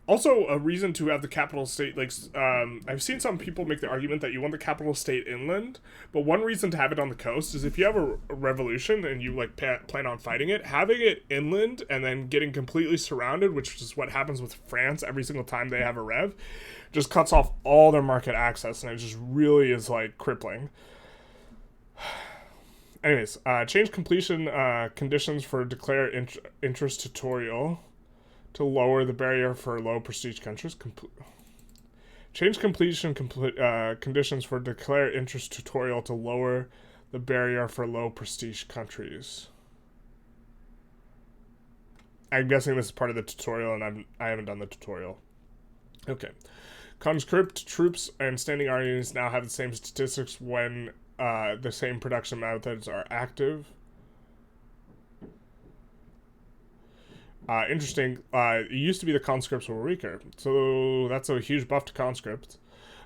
also, a reason to have the capital state, like, I've seen some people make the argument that you want the capital state inland, but one reason to have it on the coast is if you have a revolution and you, like, plan on fighting it, having it inland and then getting completely surrounded, which is what happens with France every single time they have a rev, just cuts off all their market access, and it just really is, like, crippling. Anyways, change completion conditions for declare interest tutorial to lower the barrier for low prestige countries. Change completion conditions for declare interest tutorial to lower the barrier for low prestige countries. I'm guessing this is part of the tutorial, and I haven't done the tutorial. Okay. Conscript troops and standing armies now have the same statistics when the same production methods are active. Interesting. It used to be the conscripts were weaker, so that's a huge buff to conscripts.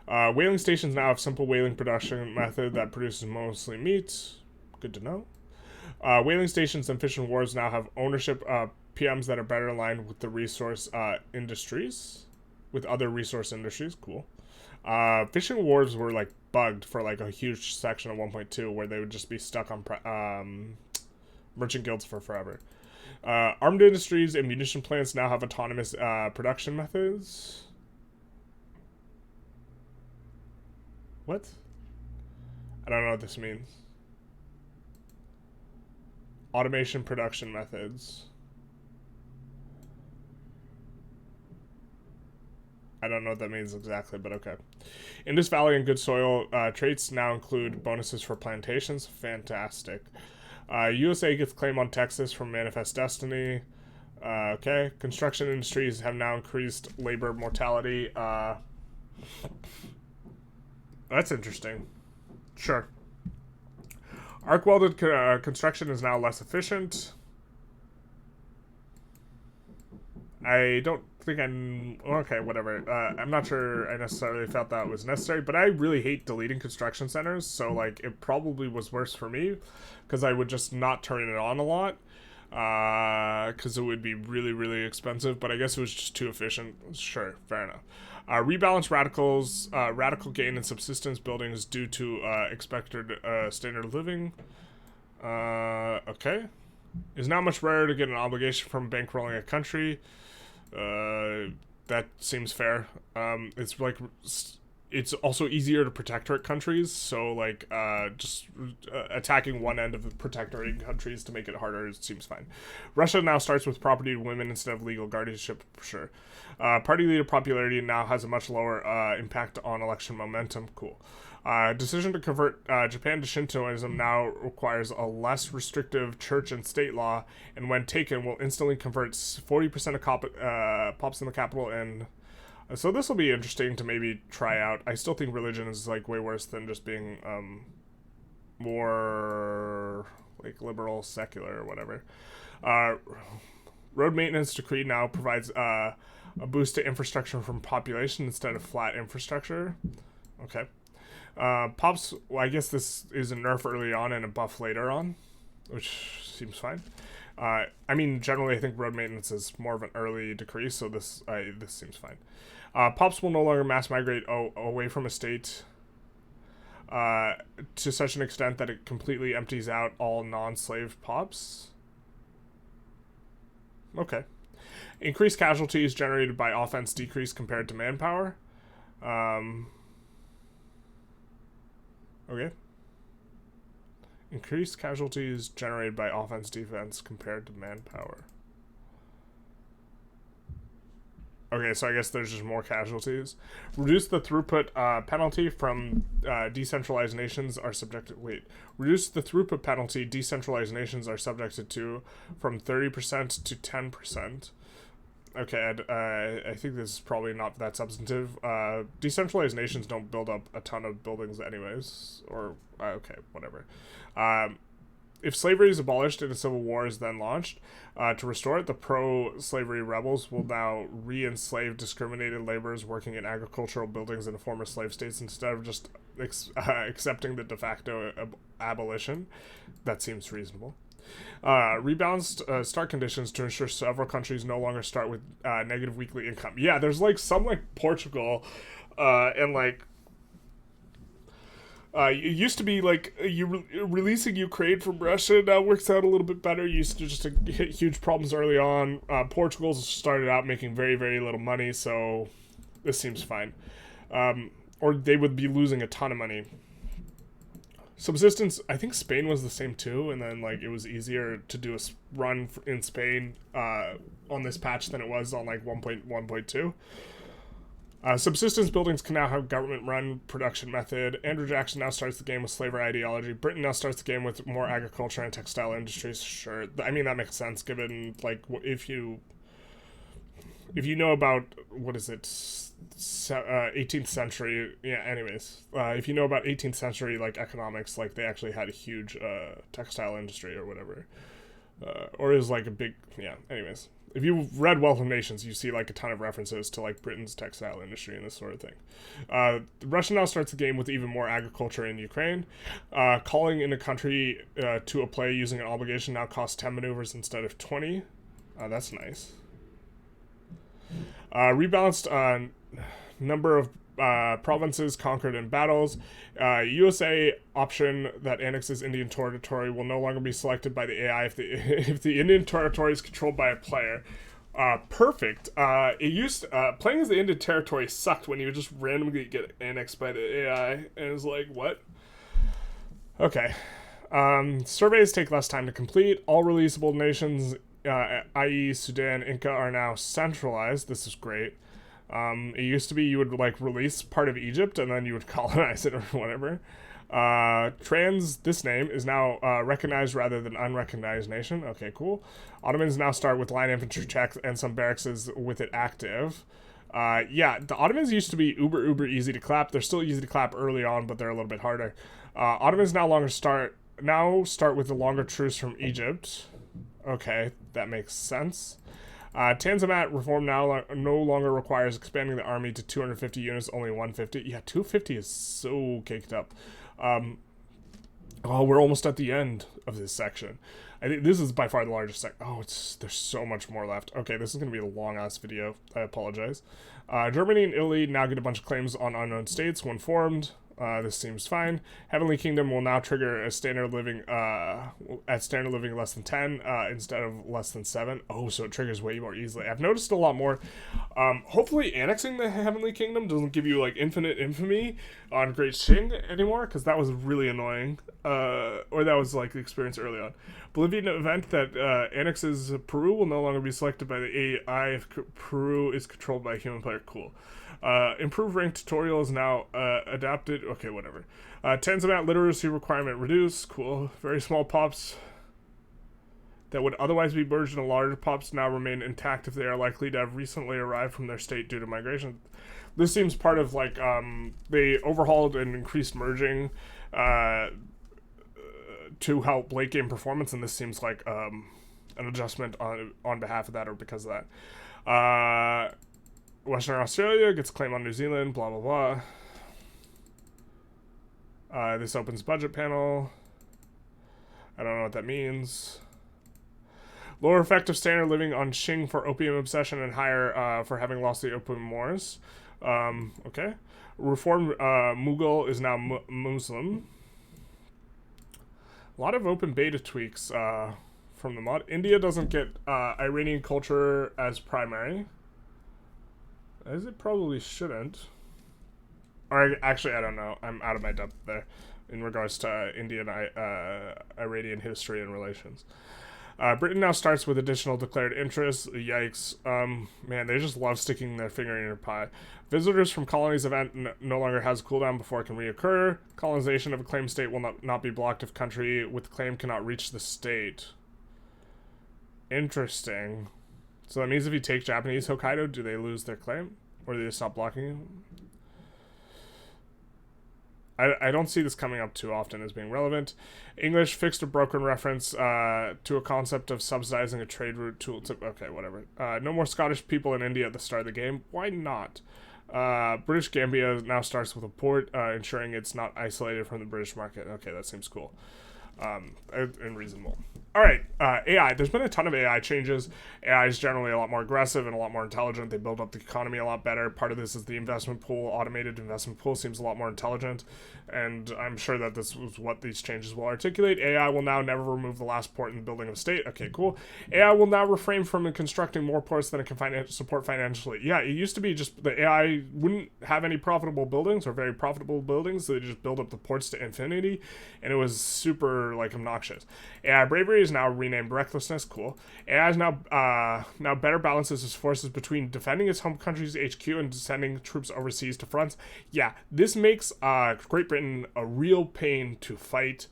Whaling stations now have simple whaling production method that produces mostly meat. Good to know. Whaling stations and fishing wharves now have ownership PMs that are better aligned with the resource industries, with other resource industries. Cool. Fishing wharves were like bugged for like a huge section of 1.2 where they would just be stuck on merchant guilds for forever. Armed industries and munition plants now have autonomous production methods. What? I don't know what this means. Automation production methods. I don't know what that means exactly, but okay. Indus Valley and good soil traits now include bonuses for plantations. Fantastic. USA gets claim on Texas from Manifest Destiny. Okay. Construction industries have now increased labor mortality. That's interesting. Sure. Arc welded construction is now less efficient. I don't think I'm... Okay, whatever. I'm not sure I necessarily felt that was necessary, but I really hate deleting construction centers, so, like, it probably was worse for me, because I would just not turn it on a lot, because it would be really, really expensive, but I guess it was just too efficient. Sure, fair enough. Rebalance radicals, radical gain in subsistence buildings due to expected standard of living. Okay. It's not much rarer to get an obligation from bankrolling a country. That seems fair. It's like it's also easier to protectorate countries, so like just attacking one end of the protectorating countries to make it harder seems fine. Russia now starts with property to women instead of legal guardianship, for sure. Party leader popularity now has a much lower impact on election momentum. Cool. Decision to convert Japan to Shintoism now requires a less restrictive church and state law, and when taken, will instantly convert 40% of pops in the capital. And so this will be interesting to maybe try out. I still think religion is like way worse than just being more like liberal, secular, or whatever. Road maintenance decree now provides a boost to infrastructure from population instead of flat infrastructure. Okay. Pops, well, I guess this is a nerf early on and a buff later on, which seems fine. I mean, generally, I think road maintenance is more of an early decrease, so this seems fine. Pops will no longer mass migrate away from a state to such an extent that it completely empties out all non-slave pops. Okay. Increased casualties generated by offense decrease compared to manpower. Okay. Increased casualties generated by offense defense compared to manpower. Okay, so I guess there's just more casualties. Reduce the throughput penalty from decentralized nations are subjected... Wait. Reduce the throughput penalty decentralized nations are subjected to from 30% to 10%. Okay, I think this is probably not that substantive. Decentralized nations don't build up a ton of buildings anyways. Or, okay, whatever. If slavery is abolished and a civil war is then launched, to restore it, the pro-slavery rebels will now re-enslave discriminated laborers working in agricultural buildings in former slave states instead of just accepting the de facto abolition. That seems reasonable. Rebalanced start conditions to ensure several countries no longer start with negative weekly income. Yeah, there's like some like Portugal and like it used to be like releasing Ukraine from Russia now works out a little bit better. You used to just hit huge problems early on. Portugal started out making very, very little money, so this seems fine. Or they would be losing a ton of money. Subsistence, I think Spain was the same too, and then like it was easier to do a run in Spain on this patch than it was on like 1.1.2. Subsistence buildings can now have government-run production method. Andrew Jackson now starts the game with slavery ideology. Britain now starts the game with more agriculture and textile industries. Sure, I mean that makes sense given like if you know about what is it, 18th century. Yeah. Anyways, if you know about 18th century like economics, like they actually had a huge textile industry or whatever, or is like a big Anyways. If you've read Wealth of Nations, you see like a ton of references to like Britain's textile industry and this sort of thing. Russia now starts the game with even more agriculture in Ukraine. Calling in a country to a play using an obligation now costs 10 maneuvers instead of 20. That's nice. Rebalanced number of provinces conquered in battles. USA option that annexes Indian territory will no longer be selected by the AI if the Indian territory is controlled by a player. Perfect. It used playing as the Indian territory sucked when you would just randomly get annexed by the AI, and it was like, what? Okay. Surveys take less time to complete. All releasable nations, i.e. Sudan, Inca, are now centralized. This is great. It used to be you would like release part of Egypt and then you would colonize it or whatever. This name is now recognized rather than unrecognized nation. Okay, cool. Ottomans now start with line infantry checks and some barracks with it active. The Ottomans used to be uber easy to clap. They're still easy to clap early on, but they're a little bit harder. Ottomans now start with the longer truce from Egypt. Okay, that makes sense. Tanzimat reform now no longer requires expanding the army to 250 units, only 150. Yeah, 250 is so caked up. We're almost at the end of this section. I think this is by far the largest section. There's so much more left. Okay, this is going to be a long-ass video. I apologize. Germany and Italy now get a bunch of claims on unknown states when formed. This seems fine. Heavenly Kingdom will now trigger a standard living at standard living less than 10 instead of less than 7. Oh, so it triggers way more easily. I've noticed a lot more. Hopefully annexing the Heavenly Kingdom doesn't give you like infinite infamy on Great Qing anymore, because that was really annoying. Or that was like the experience early on. Bolivian event that annexes Peru will no longer be selected by the AI if Peru is controlled by a human player. Cool. Improved rank tutorial is now adapted. Okay, whatever. Tanzimat literacy requirement reduced. Cool. Very small pops that would otherwise be merged into larger pops now remain intact if they are likely to have recently arrived from their state due to migration. This seems part of like they overhauled and increased merging to help late game performance, and this seems like an adjustment on behalf of that or because of that. Western Australia gets claim on New Zealand, blah, blah, blah. This opens budget panel. I don't know what that means. Lower effective standard living on Qing for opium obsession and higher for having lost the opium wars. Okay. Reformed Mughal is now Muslim. A lot of open beta tweaks from the mod. India doesn't get Iranian culture as primary, as it probably shouldn't. Or actually, I don't know. I'm out of my depth there in regards to Indian Iranian history and relations. Britain now starts with additional declared interests. Yikes. Man, they just love sticking their finger in your pie. Visitors from colonies event no longer has a cooldown before it can reoccur. Colonization of a claimed state will not be blocked if country with claim cannot reach the state. Interesting. So that means if you take Japanese Hokkaido, do they lose their claim? Or do they stop blocking you? I don't see this coming up too often as being relevant. English fixed a broken reference to a concept of subsidizing a trade route tool. Okay, whatever. No more Scottish people in India at the start of the game. Why not? British Gambia now starts with a port, ensuring it's not isolated from the British market. Okay, that seems cool. And reasonable. Alright, AI. There's been a ton of AI changes. AI is generally a lot more aggressive and a lot more intelligent. They build up the economy a lot better. Part of this is the investment pool. Automated investment pool seems a lot more intelligent, and I'm sure that this was what these changes will articulate. AI will now never remove the last port in the building of a state. Okay, cool. AI will now refrain from constructing more ports than it can support financially. Yeah, it used to be just the AI wouldn't have any profitable buildings or very profitable buildings, so they just build up the ports to infinity, and it was super super like obnoxious. AI bravery is now renamed recklessness. Cool. AI is now better balances its forces between defending its home country's HQ and sending troops overseas to fronts. Yeah, this makes Great Britain a real pain to fight.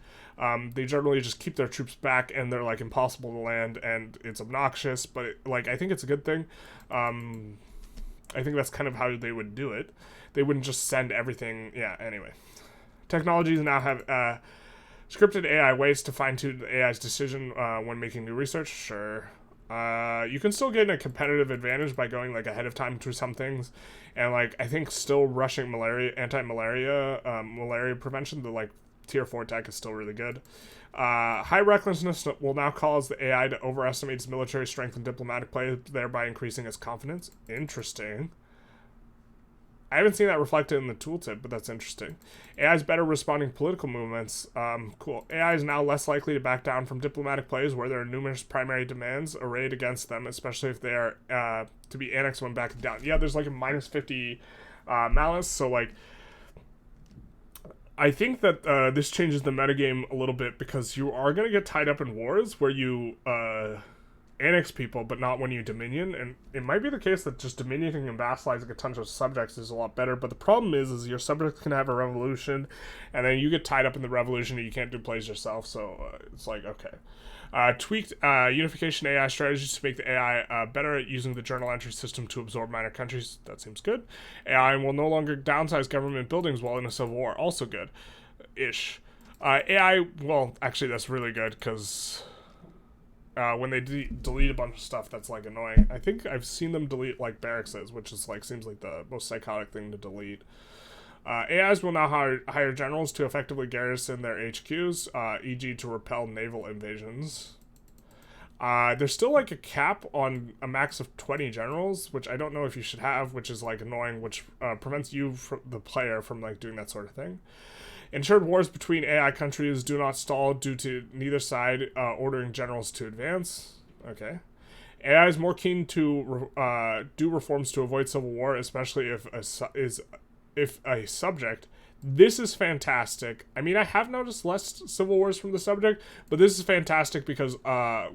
They generally just keep their troops back, and they're like impossible to land, and it's obnoxious. But I think it's a good thing. I think that's kind of how they would do it. They wouldn't just send everything. Yeah. Anyway, technologies now have scripted AI ways to fine-tune the AI's decision when making new research. Sure. You can still gain a competitive advantage by going like ahead of time through some things, and like I think still rushing malaria prevention. The like tier 4 tech is still really good. High recklessness will now cause the AI to overestimate its military strength and diplomatic play, thereby increasing its confidence. Interesting. I haven't seen that reflected in the tooltip, but that's interesting. AI is better responding to political movements. Cool. AI is now less likely to back down from diplomatic plays where there are numerous primary demands arrayed against them, especially if they are to be annexed when backing down. Yeah, there's like a minus 50 malice, so like I think that this changes the metagame a little bit because you are going to get tied up in wars where you annex people, but not when you dominion. And it might be the case that just dominioning and vassalizing a ton of subjects is a lot better. But the problem is your subjects can have a revolution, and then you get tied up in the revolution and you can't do plays yourself. So it's like, okay. Tweaked unification AI strategies to make the AI better at using the journal entry system to absorb minor countries. That seems good. AI will no longer downsize government buildings while in a civil war. Also good. Ish. AI, well, actually that's really good because when they delete a bunch of stuff, that's like annoying. I think I've seen them delete like barracks, which is like seems like the most psychotic thing to delete. AIs will now hire generals to effectively garrison their HQs, e.g. to repel naval invasions. There's still like a cap on a max of 20 generals, which I don't know if you should have, which is like annoying, which prevents you, the player, from like doing that sort of thing. Ensured wars between AI countries do not stall due to neither side ordering generals to advance. Okay. AI is more keen to do reforms to avoid civil war, especially if a subject. This is fantastic. I mean, I have noticed less civil wars from the subject, but this is fantastic because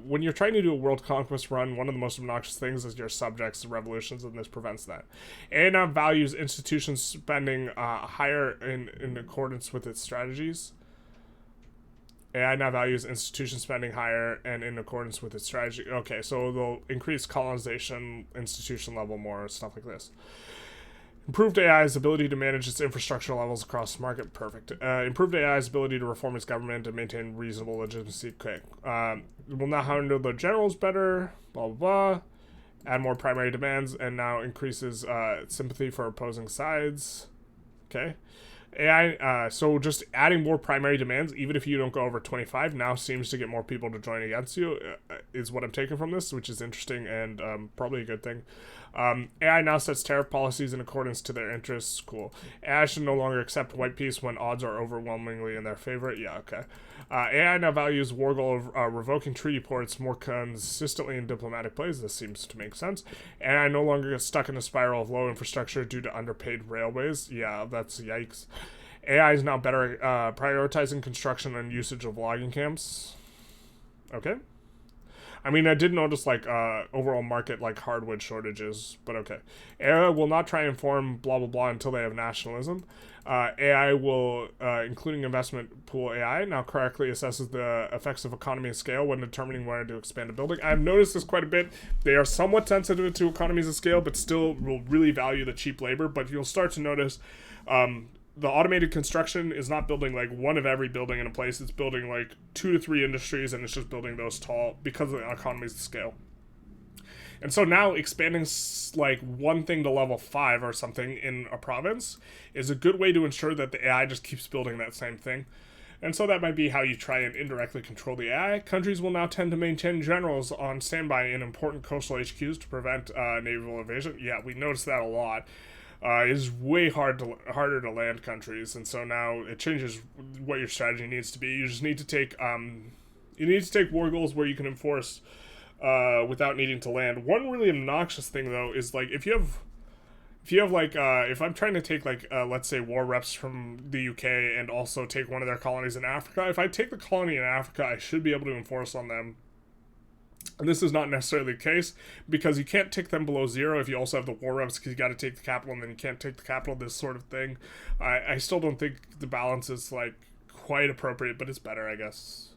when you're trying to do a world conquest run, one of the most obnoxious things is your subjects' revolutions, and this prevents that. AI values institution spending higher in accordance with its strategies. AI now values institution spending higher and in accordance with its strategy. Okay, so they'll increase colonization, institution level more, stuff like this. Improved AI's ability to manage its infrastructure levels across the market. Perfect. Improved AI's ability to reform its government and maintain reasonable legitimacy. Okay. Will now handle the generals better. Blah, blah, blah. Add more primary demands and now increases sympathy for opposing sides. Okay. AI, so just adding more primary demands, even if you don't go over 25, now seems to get more people to join against you, is what I'm taking from this, which is interesting and probably a good thing. AI now sets tariff policies in accordance to their interests. Cool. AI should no longer accept white peace when odds are overwhelmingly in their favor. Yeah, okay. AI now values Wargoal revoking treaty ports more consistently in diplomatic plays. This seems to make sense. AI no longer gets stuck in a spiral of low infrastructure due to underpaid railways. Yeah, that's yikes. AI is now better prioritizing construction and usage of logging camps. Okay. I mean, I did notice, like, overall market, like, hardwood shortages, but okay. AI will not try and form blah, blah, blah until they have nationalism. AI will, including investment pool AI, now correctly assesses the effects of economy of scale when determining where to expand a building. I've noticed this quite a bit. They are somewhat sensitive to economies of scale, but still will really value the cheap labor. But you'll start to notice the automated construction is not building like one of every building in a place. It's building like 2 to 3 industries, and it's just building those tall because of the economies of scale. And so now expanding like one thing to level 5 or something in a province is a good way to ensure that the AI just keeps building that same thing. And so that might be how you try and indirectly control the AI. Countries will now tend to maintain generals on standby in important coastal HQs to prevent naval invasion. Yeah, we noticed that a lot. Is way harder to land countries, and so now it changes what your strategy needs to be. You just need to take Wargoals where you can enforce without needing to land. One really obnoxious thing though is like if you if you have like if I'm trying to take like let's say war reps from the UK and also take one of their colonies in Africa, if I take the colony in Africa, I should be able to enforce on them. And this is not necessarily the case because you can't take them below 0 if you also have the war reps, because you got to take the capital and then you can't take the capital, this sort of thing. I still don't think the balance is like quite appropriate, but it's better, I guess.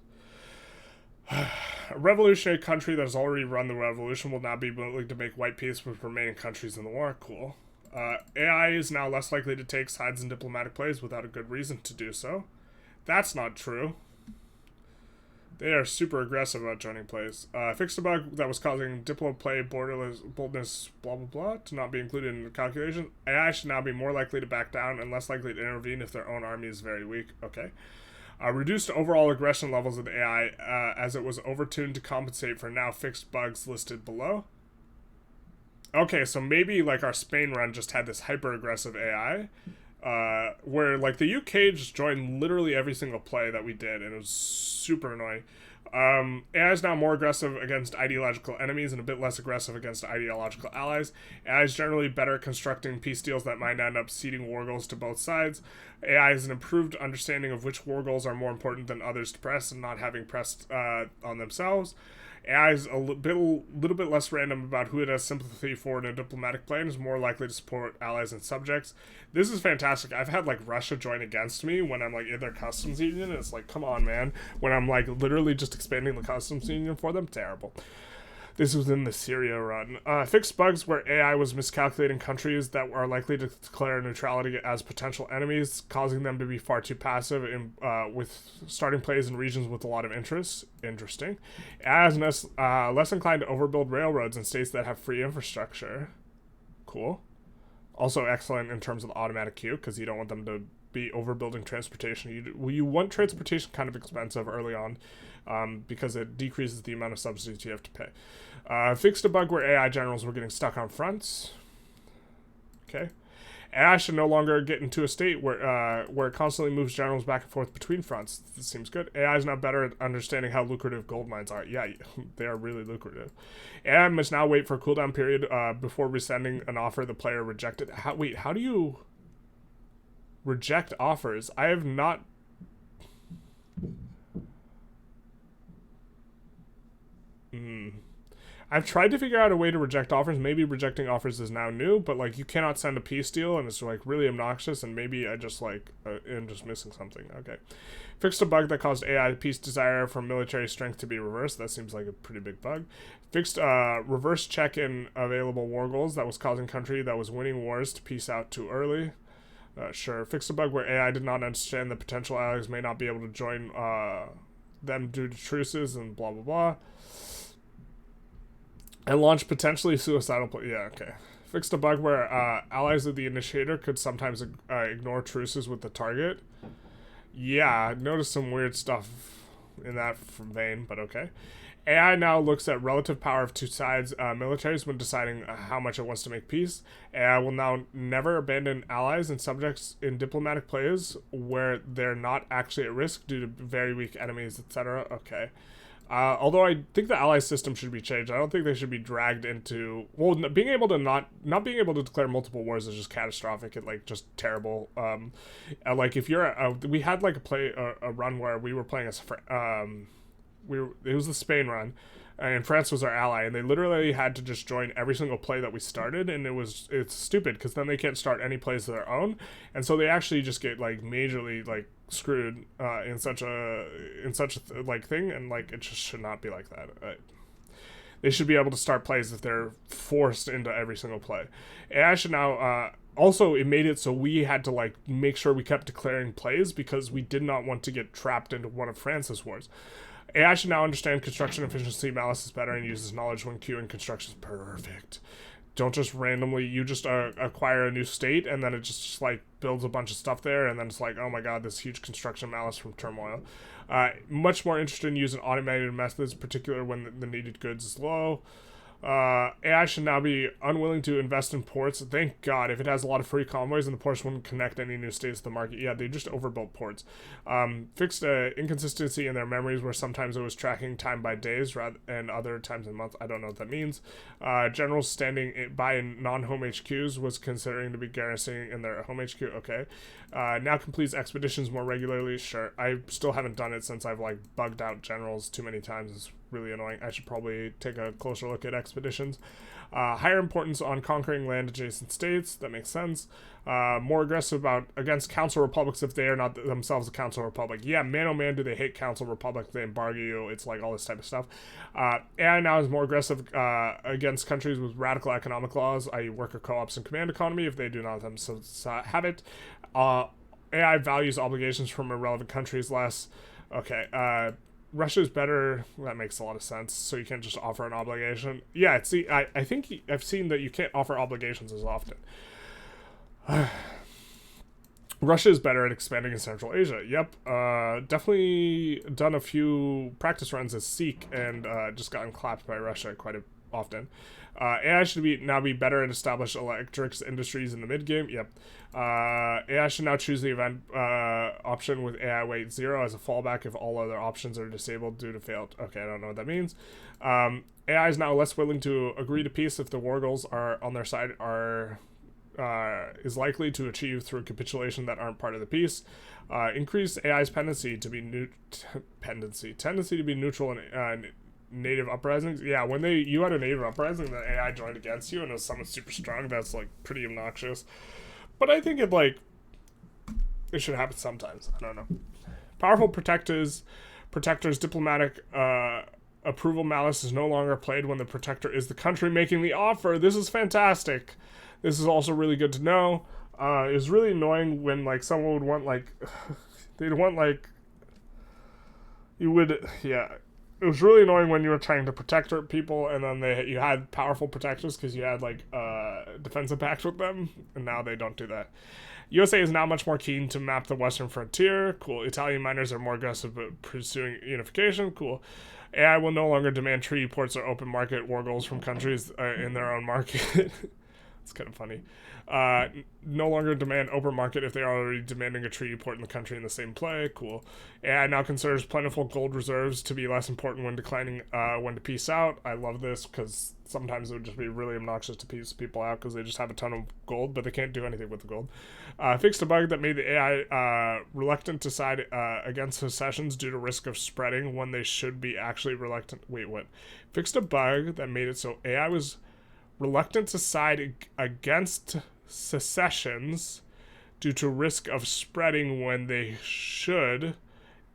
A revolutionary country that has already run the revolution will now be willing to make white peace with remaining countries in the war. Cool. AI is now less likely to take sides in diplomatic plays without a good reason to do so. That's not true. They are super aggressive about joining plays. Fixed a bug that was causing diplo play, boldness, blah blah blah, to not be included in the calculation. AI should now be more likely to back down and less likely to intervene if their own army is very weak. Okay. Reduced overall aggression levels of the AI as it was overtuned to compensate for now fixed bugs listed below. Okay, so maybe like our Spain run just had this hyper aggressive AI. Where like the UK just joined literally every single play that we did, and it was super annoying. AI is now more aggressive against ideological enemies and a bit less aggressive against ideological allies. AI is generally better at constructing peace deals that might end up ceding Wargoals to both sides. AI has an improved understanding of which Wargoals are more important than others to press and not having pressed on themselves. AI is a little bit less random about who it has sympathy for in a diplomatic play and is more likely to support allies and subjects. This is fantastic. I've had like Russia join against me when I'm like in their customs union, and it's like, come on, man. When I'm like literally just expanding the customs union for them, terrible. This was in the Syria run. Fixed bugs where AI was miscalculating countries that are likely to declare neutrality as potential enemies, causing them to be far too passive in, with starting plays in regions with a lot of interest. Interesting. AI is less inclined to overbuild railroads in states that have free infrastructure. Cool. Also excellent in terms of the automatic queue, because you don't want them to be overbuilding transportation. You want transportation kind of expensive early on, because it decreases the amount of subsidies you have to pay. Fixed a bug where AI generals were getting stuck on fronts. Okay. AI should no longer get into a state where it constantly moves generals back and forth between fronts. This seems good. AI is now better at understanding how lucrative gold mines are. Yeah, they are really lucrative. AI must now wait for a cooldown period before resending an offer the player rejected. How do you reject offers? I have not... I've tried to figure out a way to reject offers. Maybe rejecting offers is now new, but like you cannot send a peace deal, and it's like really obnoxious. And maybe I just like am just missing something. Okay, fixed a bug that caused AI peace desire from military strength to be reversed. That seems like a pretty big bug. Fixed reverse check in available Wargoals that was causing country that was winning wars to peace out too early. Sure. Fixed a bug where AI did not understand that potential allies may not be able to join them due to truces and blah blah blah. And launch potentially suicidal play. Yeah, okay. Fixed a bug where allies of the initiator could sometimes ignore truces with the target. Yeah, I noticed some weird stuff in that vein, but okay. AI now looks at relative power of two sides militaries when deciding how much it wants to make peace. AI will now never abandon allies and subjects in diplomatic plays where they're not actually at risk due to very weak enemies, etc. Okay. Although I think the ally system should be changed. I don't think they should be dragged into... Well, being able to not being able to declare multiple wars is just catastrophic and, like, just terrible. Like, if you're... we had, like, a run where we were playing as... it was the Spain run, and France was our ally, and they literally had to just join every single play that we started, and it's stupid, because then they can't start any plays of their own, and so they actually just get, like, majorly, like, screwed in such a like thing, and like it just should not be like that. They should be able to start plays if they're forced into every single play. AI should now also, it made it so we had to like make sure we kept declaring plays because we did not want to get trapped into one of France's wars. AI should now understand construction efficiency analysis better and uses knowledge when queuing construction. Perfect. Don't just randomly, you just acquire a new state and then it just like builds a bunch of stuff there, and then it's like, oh my god, this huge construction malice from turmoil. Much more interested in using automated methods, particularly when the needed goods is low. AI should now be unwilling to invest in ports. Thank God. If it has a lot of free convoys and the ports wouldn't connect any new states to the market. Yeah, they just overbuilt ports. Fixed inconsistency in their memories where sometimes it was tracking time by days and other times in months. I don't know what that means. Generals standing by in non-home HQs was considering to be garrisoning in their home HQ. Okay. Now completes expeditions more regularly. Sure. I still haven't done it since I've like bugged out generals too many times. It's really annoying. I should probably take a closer look at expeditions. Higher importance on conquering land adjacent states. That makes sense. More aggressive against council republics if they are not themselves a council republic. Yeah, man oh man, do they hate council republic. They embargo you. It's like all this type of stuff. AI now is more aggressive against countries with radical economic laws, i.e. worker co-ops and command economy if they do not themselves have it. AI values obligations from irrelevant countries less. Okay. Russia's better. That makes a lot of sense. So you can't just offer an obligation. Yeah, I think I've seen that you can't offer obligations as often. Russia is better at expanding in Central Asia. Yep. Definitely done a few practice runs as Sikh and just gotten clapped by Russia quite often. AI should now be better at established electrics industries in the mid game. Yep. AI should now choose the event option with AI weight 0 as a fallback if all other options are disabled due to failed. Okay, I don't know what that means. AI is now less willing to agree to peace if the Wargoals are on their side is likely to achieve through capitulation that aren't part of the peace. Increase AI's tendency to be neutral in native uprisings. Yeah, when you had a native uprising that AI joined against you and it was someone super strong, that's like pretty obnoxious. But I think it should happen sometimes. I don't know. Powerful protectors diplomatic approval malice is no longer played when the protector is the country making the offer. This is fantastic. This is also really good to know. It was really annoying when like someone would want they'd want you would, yeah. It was really annoying when you were trying to protect people and then you had powerful protectors because you had defensive pacts with them, and now they don't do that. USA is now much more keen to map the western frontier. Cool. Italian miners are more aggressive at pursuing unification. Cool. AI will no longer demand treaty ports or open market Wargoals from countries in their own market. It's kind of funny. No longer demand open market if they are already demanding a treaty port in the country in the same play. Cool. AI now considers plentiful gold reserves to be less important when declining when to peace out. I love this because sometimes it would just be really obnoxious to peace people out because they just have a ton of gold, but they can't do anything with the gold. Fixed a bug that made the AI reluctant to side against secessions due to risk of spreading when they should be actually reluctant. Wait, what? Fixed a bug that made it so AI was reluctant to side against secessions due to risk of spreading when they should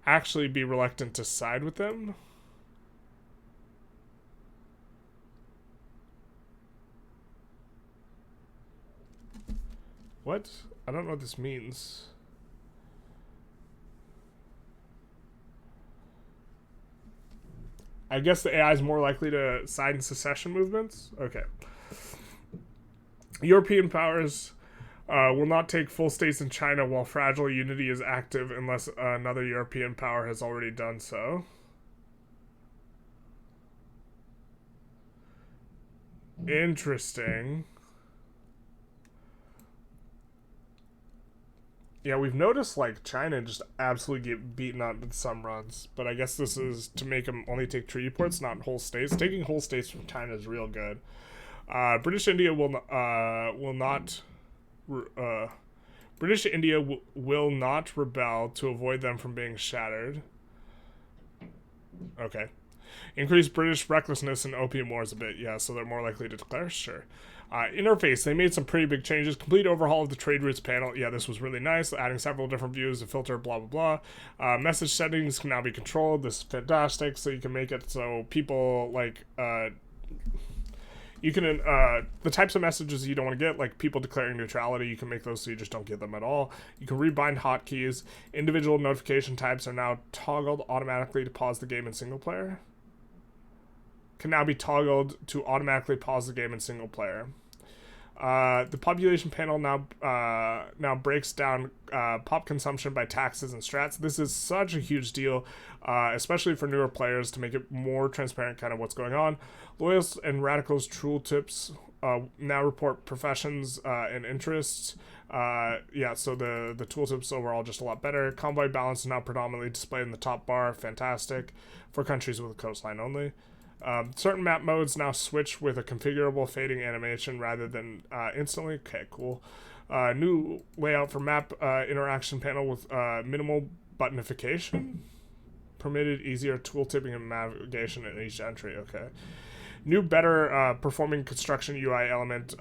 actually be reluctant to side with them. What? I don't know what this means. I guess the AI is more likely to side in secession movements? Okay. European powers will not take full states in China while fragile unity is active unless another European power has already done so. Interesting. Yeah, we've noticed China just absolutely get beaten up in some runs, but I guess this is to make them only take treaty ports, not whole states. Taking whole states from China is real good. British India will not rebel to avoid them from being shattered. Okay. Increase British recklessness in opium wars a bit. Yeah, so they're more likely to declare. Sure. Interface. They made some pretty big changes. Complete overhaul of the trade routes panel. Yeah, this was really nice. Adding several different views, a filter, blah, blah, blah. Message settings can now be controlled. This is fantastic. So you can make it so people you can, the types of messages you don't want to get, like people declaring neutrality, you can make those so you just don't get them at all. You can rebind hotkeys. Individual notification types are now toggled automatically to pause the game in single player. Can now be toggled to automatically pause the game in single player. The population panel now breaks down pop consumption by taxes and strats. This is such a huge deal, especially for newer players, to make it more transparent kind of what's going on. Loyalists and radicals tooltips now report professions and interests. So the tooltips overall just a lot better. Convoy balance is now predominantly displayed in the top bar. Fantastic for countries with a coastline only. Certain map modes now switch with a configurable fading animation rather than instantly. Okay, cool. New layout for map interaction panel with minimal buttonification. Permitted easier tool tipping and navigation in each entry. Okay. New, better performing construction UI element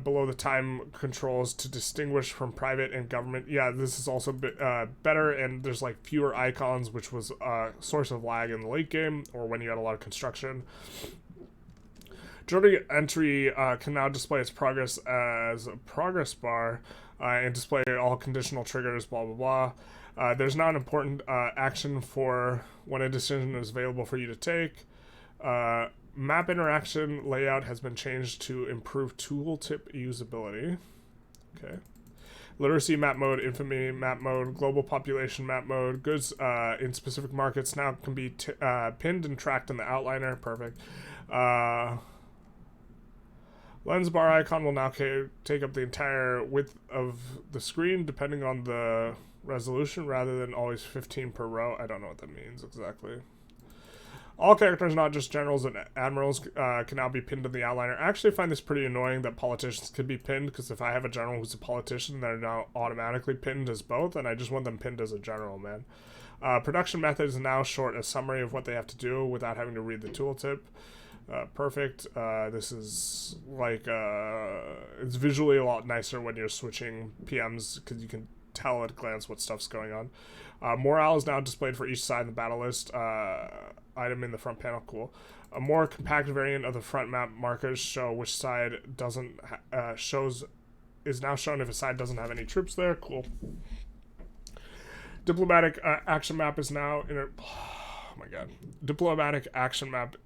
below the time controls to distinguish from private and government. Yeah, this is also better, and there's like fewer icons, which was a source of lag in the late game or when you had a lot of construction. Journey entry can now display its progress as a progress bar and display all conditional triggers, blah, blah, blah. There's now an important action for when a decision is available for you to take. Map interaction layout has been changed to improve tooltip usability. Okay. Literacy map mode, infamy map mode, global population map mode, goods in specific markets now can be pinned and tracked in the outliner. Perfect. Lens bar icon will now take up the entire width of the screen depending on the resolution rather than always 15 per row. I don't know what that means exactly. All characters, not just generals and admirals, can now be pinned in the outliner. I actually find this pretty annoying that politicians can be pinned, because if I have a general who's a politician, they're now automatically pinned as both, and I just want them pinned as a general, man. Production method is now short a summary of what they have to do without having to read the tooltip. Perfect. This is like, it's visually a lot nicer when you're switching PMs, because you can tell at a glance what stuff's going on. Morale is now displayed for each side in the battle list. Item in the front panel, cool. A more compact variant of the front map markers show which side doesn't is now shown if a side doesn't have any troops there. Cool. Diplomatic action map is now oh my god. Diplomatic action map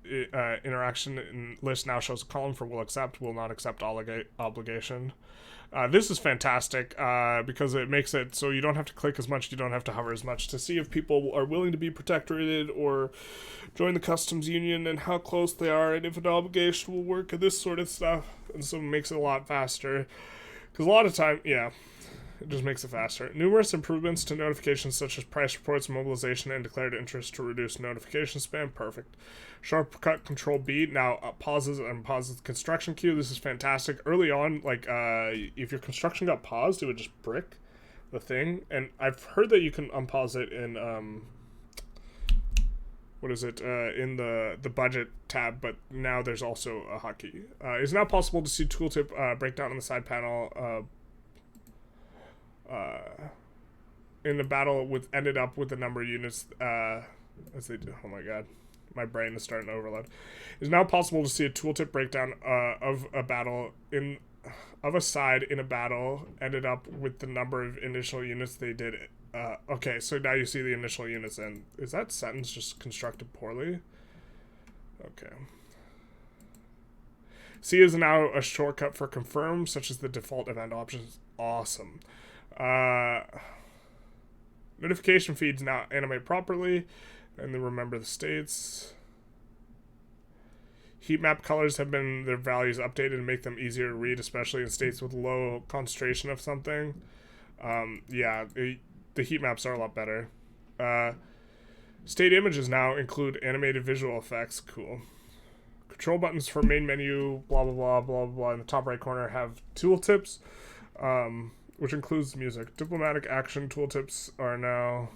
interaction list now shows a column for will accept, will not accept obligation. This is fantastic because it makes it so you don't have to click as much, you don't have to hover as much to see if people are willing to be protectorated or join the customs union and how close they are and if an obligation will work and this sort of stuff. And so it makes it a lot faster. Because a lot of time, yeah, it just makes it faster. Numerous improvements to notifications such as price reports, mobilization, and declared interest to reduce notification spam. Perfect. Shortcut Control B now pauses the construction queue. This is fantastic. Early on, like if your construction got paused, it would just brick the thing. And I've heard that you can unpause it in in the budget tab, but now there's also a hotkey. It's now possible to see tooltip breakdown on the side panel. In the battle ended up with the number of units as they do. Oh my god, my brain is starting to overload. It's now possible to see a tooltip breakdown of a side in a battle ended up with the number of initial units they did. Okay, so now you see the initial units, and is that sentence just constructed poorly? Okay. C is now a shortcut for confirm, such as the default event options. Awesome. Notification feeds now animate properly, and then remember the states. Heat map colors have been their values updated to make them easier to read, especially in states with low concentration of something. The heat maps are a lot better. State images now include animated visual effects. Cool. Control buttons for main menu, blah, blah, blah, blah, blah. In the top right corner have tooltips, which includes music. Diplomatic action tooltips are now...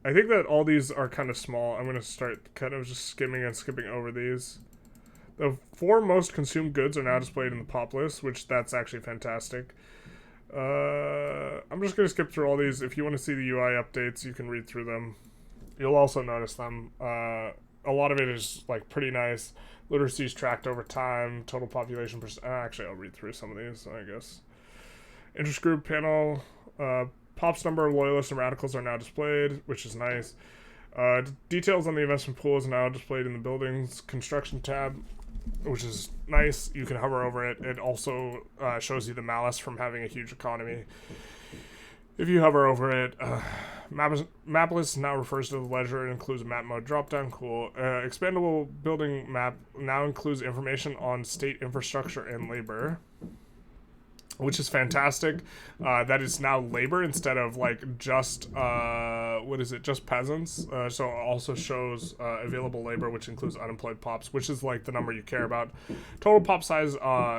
I think that all these are kind of small. I'm going to start kind of just skimming and skipping over these. The 4 most consumed goods are now displayed in the pop list, which that's actually fantastic. I'm just going to skip through all these. If you want to see the UI updates, you can read through them. You'll also notice them. A lot of it is like pretty nice. Literacy is tracked over time. Total population percent. Actually, I'll read through some of these, I guess. Interest group panel. Pop's number of loyalists and radicals are now displayed, which is nice. Details on the investment pool is now displayed in the buildings construction tab, which is nice. You can hover over it. It also shows you the malice from having a huge economy. If you hover over it, map list now refers to the ledger and includes a map mode dropdown. Cool. Expandable building map now includes information on state infrastructure and labor, which is fantastic. That is now labor instead of like just just peasants. So it also shows available labor, which includes unemployed pops, which is like the number you care about. Total pop size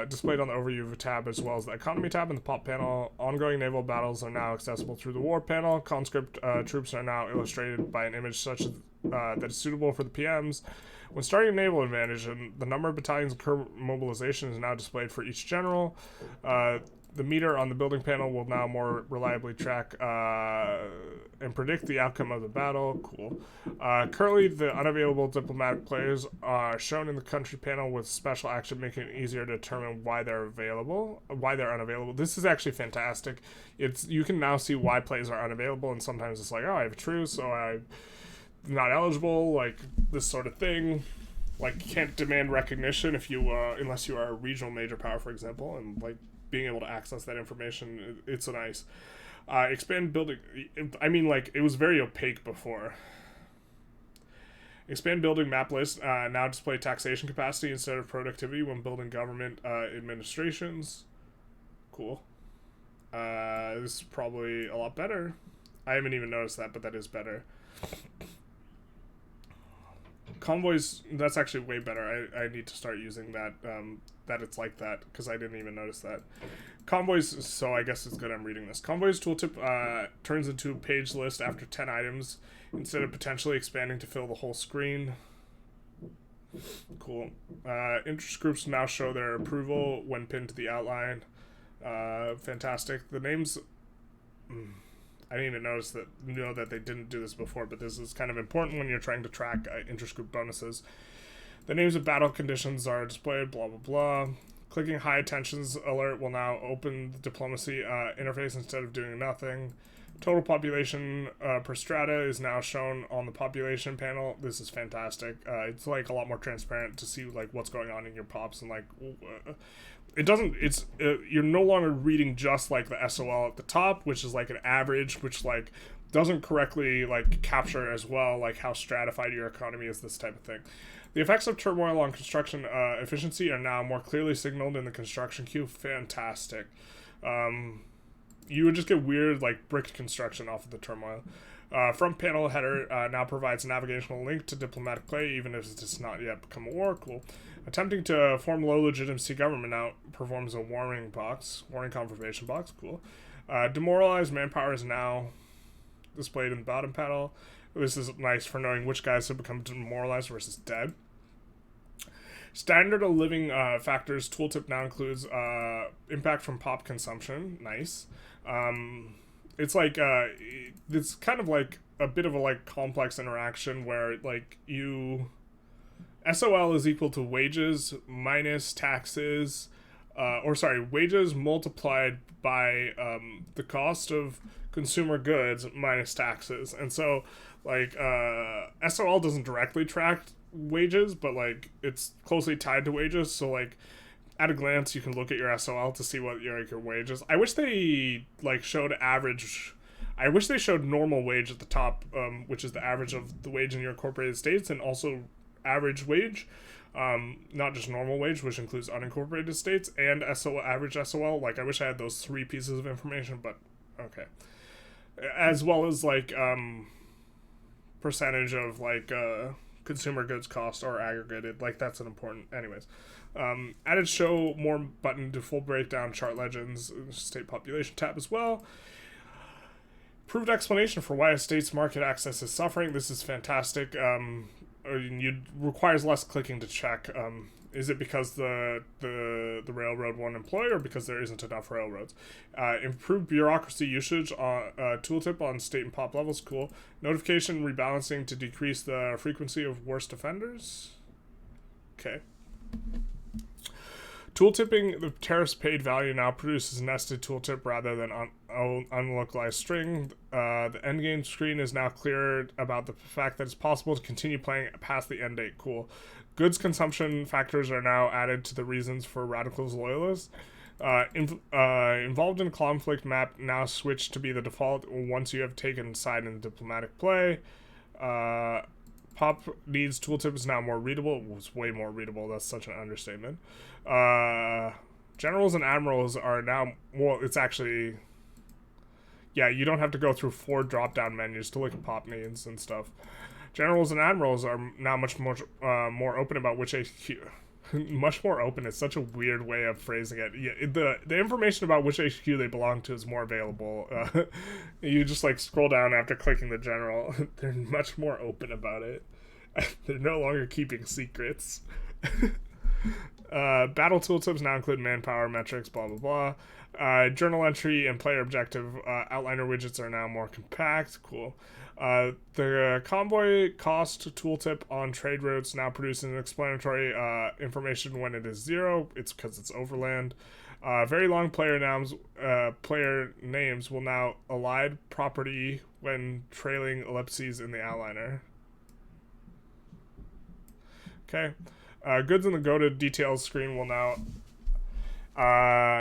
displayed on the overview tab, as well as the economy tab in the pop panel. Ongoing naval battles are now accessible through the war panel. Conscript troops are now illustrated by an image such as that is suitable for the PMs. When starting a naval advantage, and the number of battalions and current mobilization is now displayed for each general. The meter on the building panel will now more reliably track and predict the outcome of the battle. Cool. Currently, the unavailable diplomatic players are shown in the country panel with special action, making it easier to determine why they're unavailable. This is actually fantastic. You can now see why players are unavailable, and sometimes it's like, oh, I have a truce, so I'm not eligible, like this sort of thing. Like, you can't demand recognition if you unless you are a regional major power, for example, and like being able to access that information, it's nice. Expand building. I mean, like, it was very opaque before. Expand building map list. Now display taxation capacity instead of productivity when building government administrations. Cool. This is probably a lot better. I haven't even noticed that, but that is better. Convoys, that's actually way better. I need to start using that, that it's like that, because I didn't even notice that. Convoys, so I guess it's good I'm reading this. Convoys tooltip turns into a page list after 10 items, instead of potentially expanding to fill the whole screen. Cool. Interest groups now show their approval when pinned to the outline. Fantastic. The names... I didn't even know that they didn't do this before, but this is kind of important when you're trying to track interest group bonuses. The names of battle conditions are displayed, blah, blah, blah. Clicking high tensions alert will now open the diplomacy interface instead of doing nothing. Total population per strata is now shown on the population panel. This is fantastic. It's like a lot more transparent to see like what's going on in your pops, and like it doesn't, it's you're no longer reading just like the SOL at the top, which is like an average, which like doesn't correctly like capture as well like how stratified your economy is, this type of thing. The effects of turmoil on construction efficiency are now more clearly signaled in the construction queue. Fantastic. You would just get weird like brick construction off of the turmoil. Front panel header now provides a navigational link to diplomatic play, even if it does not yet become a war. Cool. Attempting to form low legitimacy government now performs a warning confirmation box. Cool. Demoralized manpower is now displayed in the bottom panel. This is nice for knowing which guys have become demoralized versus dead. Standard of living factors tooltip now includes impact from pop consumption. Nice. It's like it's kind of like a bit of a like complex interaction where like SOL is equal to wages minus taxes, wages multiplied by the cost of consumer goods minus taxes. And so like SOL doesn't directly track wages, but like it's closely tied to wages. So like at a glance you can look at your SOL to see what your wages. I wish they like showed average. I wish they showed normal wage at the top, which is the average of the wage in your incorporated states, and also average wage, not just normal wage, which includes unincorporated states, and SOL, average SOL. Like, I wish I had those three pieces of information, but okay. As well as like percentage of like consumer goods cost or aggregated. Like, that's an important. Anyways, added show more button to full breakdown chart legends, state population tab as well. Proved explanation for why a state's market access is suffering. This is fantastic. It requires less clicking to check. Is it because the railroad won't employ, or because there isn't enough railroads? Improved bureaucracy usage on tooltip on state and pop levels. Cool. Notification rebalancing to decrease the frequency of worst offenders. Okay. Tooltipping, the tariffs paid value now produces nested tooltip rather than unlocalized string. The endgame screen is now clear about the fact that it's possible to continue playing past the end date. Cool. Goods consumption factors are now added to the reasons for radicals loyalists. Involved in conflict map now switched to be the default once you have taken side in diplomatic play. Pop needs tooltip is now more readable. It was way more readable. That's such an understatement. Generals and admirals are now, well, it's actually, yeah, you don't have to go through 4 drop-down menus to look at pop needs and stuff. Generals and admirals are now much more open about which HQ. Much more open is such a weird way of phrasing it. Yeah, the information about which HQ they belong to is more available. You just like scroll down after clicking the general. They're much more open about it. They're no longer keeping secrets. Battle tooltips now include manpower metrics, blah blah blah. Journal entry and player objective outliner widgets are now more compact. Cool. The convoy cost tooltip on trade routes now produces an explanatory information when it is 0. It's because it's overland. Very long player names will now elide property when trailing ellipses in the outliner. Okay. Goods in the go to details screen will now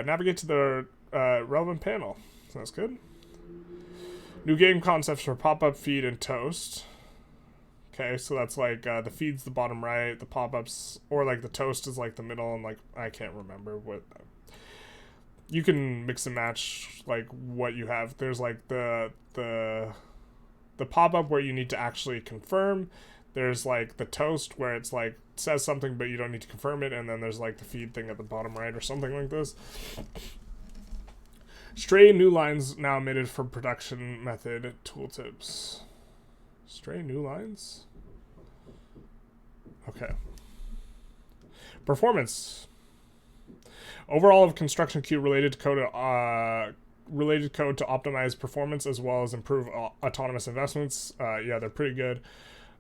navigate to the relevant panel. So that's good. New game concepts for pop-up, feed, and toast. Okay, so that's like the feed's the bottom right, the pop-ups, or like the toast is like the middle, and like I can't remember what. You can mix and match like what you have. There's like the pop-up where you need to actually confirm. There's like the toast where it's like says something but you don't need to confirm it, and then there's like the feed thing at the bottom right or something like this. Stray new lines now omitted from production method tooltips. Stray new lines? Okay. Performance. Overall of construction queue related code to optimize performance as well as improve autonomous investments. Yeah, they're pretty good.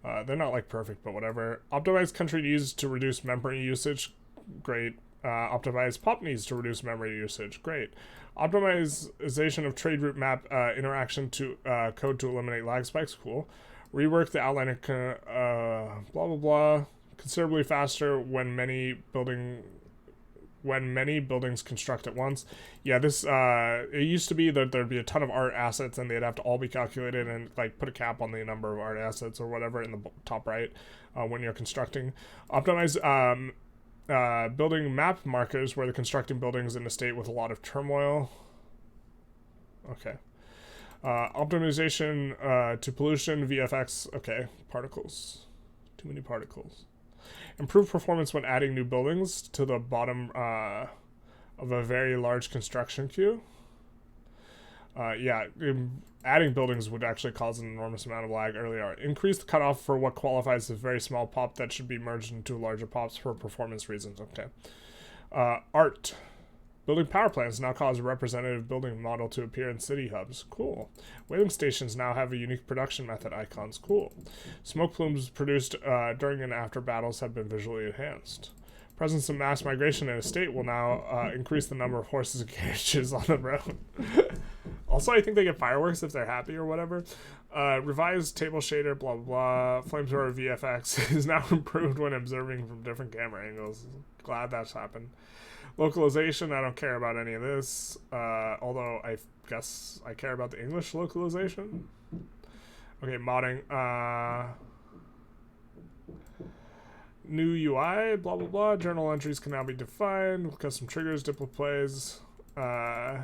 They're not like perfect, but whatever. Optimized country needs to reduce memory usage. Great. Optimized pop needs to reduce memory usage. Great. Optimization of trade route map interaction to code to eliminate lag spikes. Cool. Rework the outliner blah blah blah. Considerably faster when many buildings construct at once. Yeah, this it used to be that there'd be a ton of art assets and they'd have to all be calculated and like put a cap on the number of art assets or whatever in the top right when you're constructing. Optimize building map markers where the constructing buildings in a state with a lot of turmoil. Okay. Optimization to pollution, VFX. Okay. Particles. Too many particles. Improve performance when adding new buildings to the bottom of a very large construction queue. Yeah, adding buildings would actually cause an enormous amount of lag earlier. Increase the cutoff for what qualifies as very small pop that should be merged into larger pops for performance reasons. Okay. Art. Building power plants now cause a representative building model to appear in city hubs. Cool. Whaling stations now have a unique production method icons. Cool. Smoke plumes produced during and after battles have been visually enhanced. Presence of mass migration in a state will now increase the number of horses and carriages on the road. Also, I think they get fireworks if they're happy or whatever. Revised table shader, blah, blah, blah. Flamethrower VFX is now improved when observing from different camera angles. Glad that's happened. Localization, I don't care about any of this. Although I guess I care about the English localization. Okay, modding. New UI, blah, blah, blah. Journal entries can now be defined. Custom triggers, diplo plays. Blah,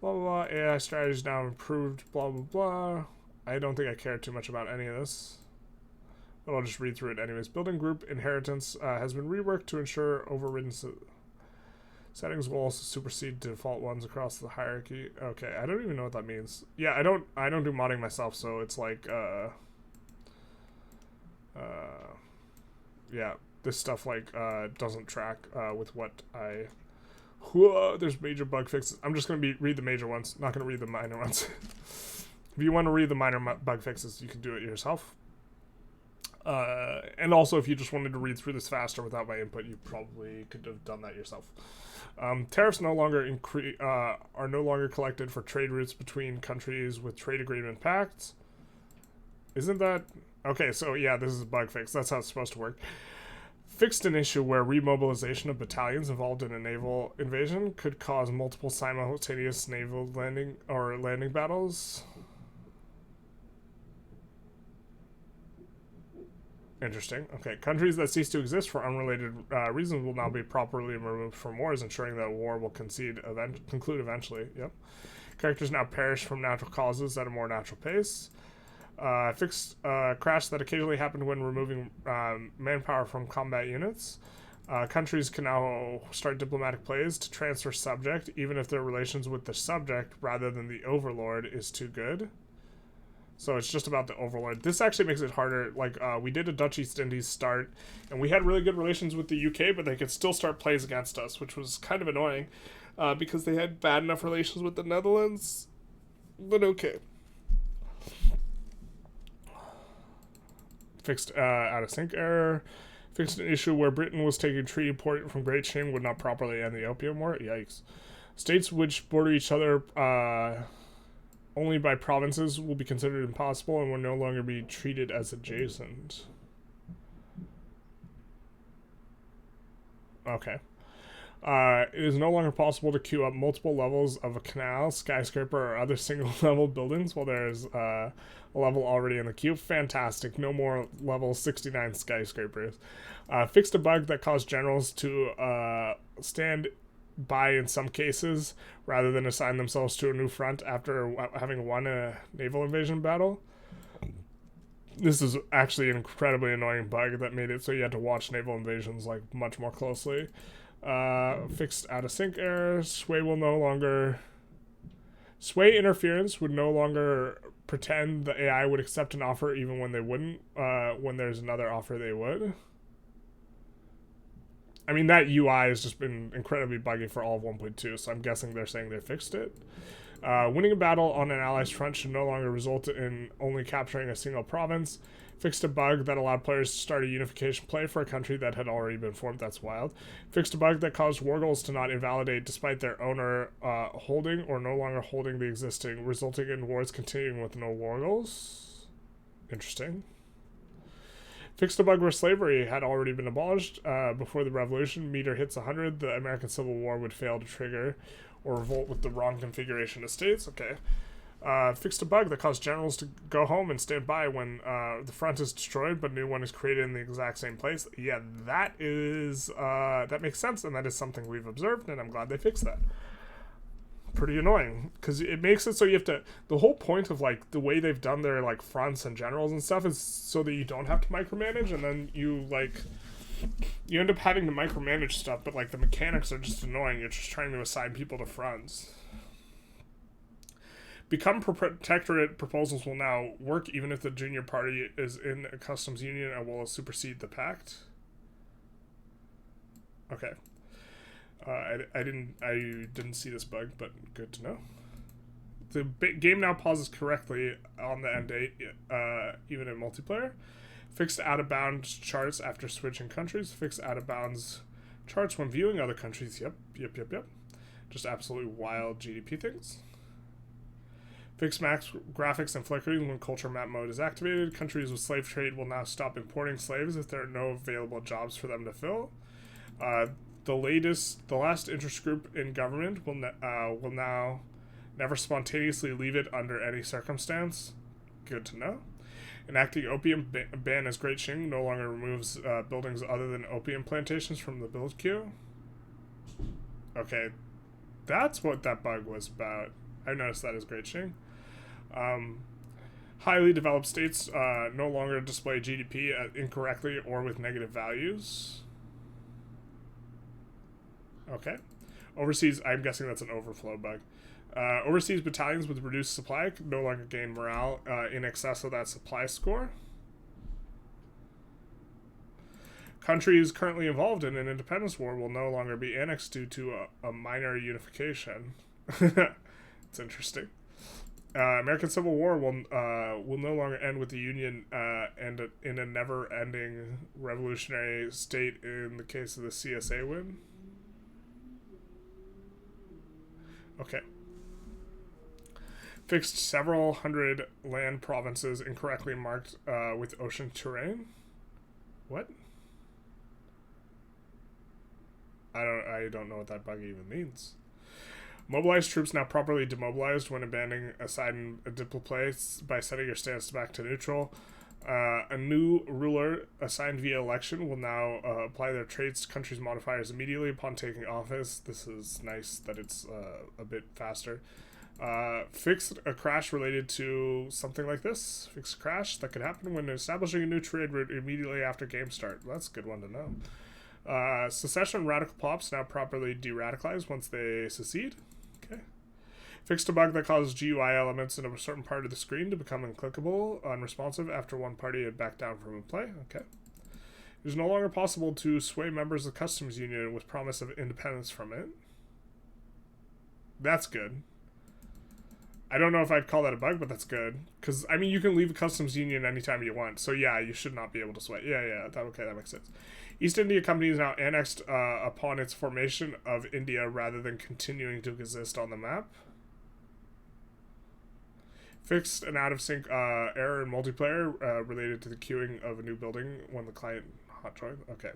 blah, blah. AI strategy is now improved, blah, blah, blah. I don't think I care too much about any of this. But I'll just read through it anyways. Building group inheritance has been reworked to ensure overridden settings will also supersede default ones across the hierarchy. Okay, I don't even know what that means. Yeah, I don't do modding myself, so it's like yeah, this stuff like doesn't track with what I. Whoa, there's major bug fixes. I'm just gonna read the major ones, not gonna read the minor ones. If you want to read the minor bug fixes, you can do it yourself. And also, if you just wanted to read through this faster without my input, you probably could have done that yourself. Tariffs are no longer collected for trade routes between countries with trade agreement pacts. Isn't that... Okay, so yeah, this is a bug fix. That's how it's supposed to work. Fixed an issue where remobilization of battalions involved in a naval invasion could cause multiple simultaneous naval landing battles. Interesting. Okay, countries that cease to exist for unrelated reasons will now be properly removed from wars, ensuring that war will conclude eventually. Yep. Characters now perish from natural causes at a more natural pace. Fixed crash that occasionally happened when removing manpower from combat units. Countries can now start diplomatic plays to transfer subject, even if their relations with the subject rather than the overlord is too good. So it's just about the overlord. This actually makes it harder. Like, we did a Dutch East Indies start, and we had really good relations with the UK, but they could still start plays against us, which was kind of annoying, because they had bad enough relations with the Netherlands. But okay. Fixed out of sync error. Fixed an issue where Britain was taking treaty port from Great Shing would not properly end the Opium War. Yikes. States which border each other only by provinces will be considered impossible and will no longer be treated as adjacent. Okay. It is no longer possible to queue up multiple levels of a canal, skyscraper, or other single-level buildings while there is a level already in the queue. Fantastic. No more level 69 skyscrapers. Fixed a bug that caused generals to stand by in some cases rather than assign themselves to a new front after having won a naval invasion battle. This is actually an incredibly annoying bug that made it so you had to watch naval invasions like much more closely. Fixed out of sync error. Sway interference would no longer pretend the AI would accept an offer even when they wouldn't. When there's another offer, they would. I mean, that UI has just been incredibly buggy for all of 1.2, so I'm guessing they're saying they fixed it. Winning a battle on an ally's front should no longer result in only capturing a single province. Fixed a bug that allowed players to start a unification play for a country that had already been formed. That's wild. Fixed a bug that caused Wargoals to not invalidate despite their owner holding or no longer holding the existing, resulting in wars continuing with no Wargoals. Interesting. Fixed a bug where slavery had already been abolished before the revolution. Meter hits 100, the American Civil War would fail to trigger or revolt with the wrong configuration of states. Okay. Fixed a bug that caused generals to go home and stand by when the front is destroyed, but a new one is created in the exact same place. Yeah, that makes sense, and that is something we've observed, and I'm glad they fixed that. Pretty annoying, because it makes it so you have to... The whole point of, like, the way they've done their, like, fronts and generals and stuff is so that you don't have to micromanage, and then you, like... You end up having to micromanage stuff, but, like, the mechanics are just annoying. You're just trying to assign people to fronts. Become protectorate proposals will now work even if the junior party is in a customs union and will supersede the pact. Okay. I didn't see this bug, but good to know. The game now pauses correctly on the end date, even in multiplayer. Fixed out-of-bounds charts after switching countries. Fixed out-of-bounds charts when viewing other countries. Yep. Just absolutely wild GDP things. Fixed max graphics and flickering when culture map mode is activated. Countries with slave trade will now stop importing slaves if there are no available jobs for them to fill. The last interest group in government will now never spontaneously leave it under any circumstance. Good to know. Enacting opium ban as Great Shing no longer removes buildings other than opium plantations from the build queue. Okay, that's what that bug was about. I noticed that as Great Shing. Highly developed states no longer display GDP incorrectly or with negative values. Okay. Overseas, I'm guessing that's an overflow bug. Overseas battalions with reduced supply no longer gain morale in excess of that supply score. Countries currently involved in an independence war will no longer be annexed due to a minor unification. It's interesting. American Civil War will no longer end with the Union and in a never-ending revolutionary state in the case of the CSA win. Okay. Fixed several hundred land provinces incorrectly marked with ocean terrain. What? I don't know what that bug even means. Mobilized troops now properly demobilized when abandoning a side in a diplo place by setting your stance back to neutral. A new ruler assigned via election will now apply their traits to countries' modifiers immediately upon taking office. This is nice that it's a bit faster. Fixed a crash related to something like this. Fixed a crash that could happen when establishing a new trade route immediately after game start. That's a good one to know. Secession radical pops now properly de-radicalized once they secede. Okay. Fixed a bug that caused GUI elements in a certain part of the screen to become unclickable, unresponsive after one party had backed down from a play. Okay. It is no longer possible to sway members of the customs union with promise of independence from it. That's good. I don't know if I'd call that a bug, but that's good. Because, I mean, you can leave a customs union anytime you want. So, yeah, you should not be able to sway. Yeah, that makes sense. East India Company is now annexed upon its formation of India rather than continuing to exist on the map. Fixed an out-of-sync error in multiplayer related to the queuing of a new building when the client hot joined. Okay.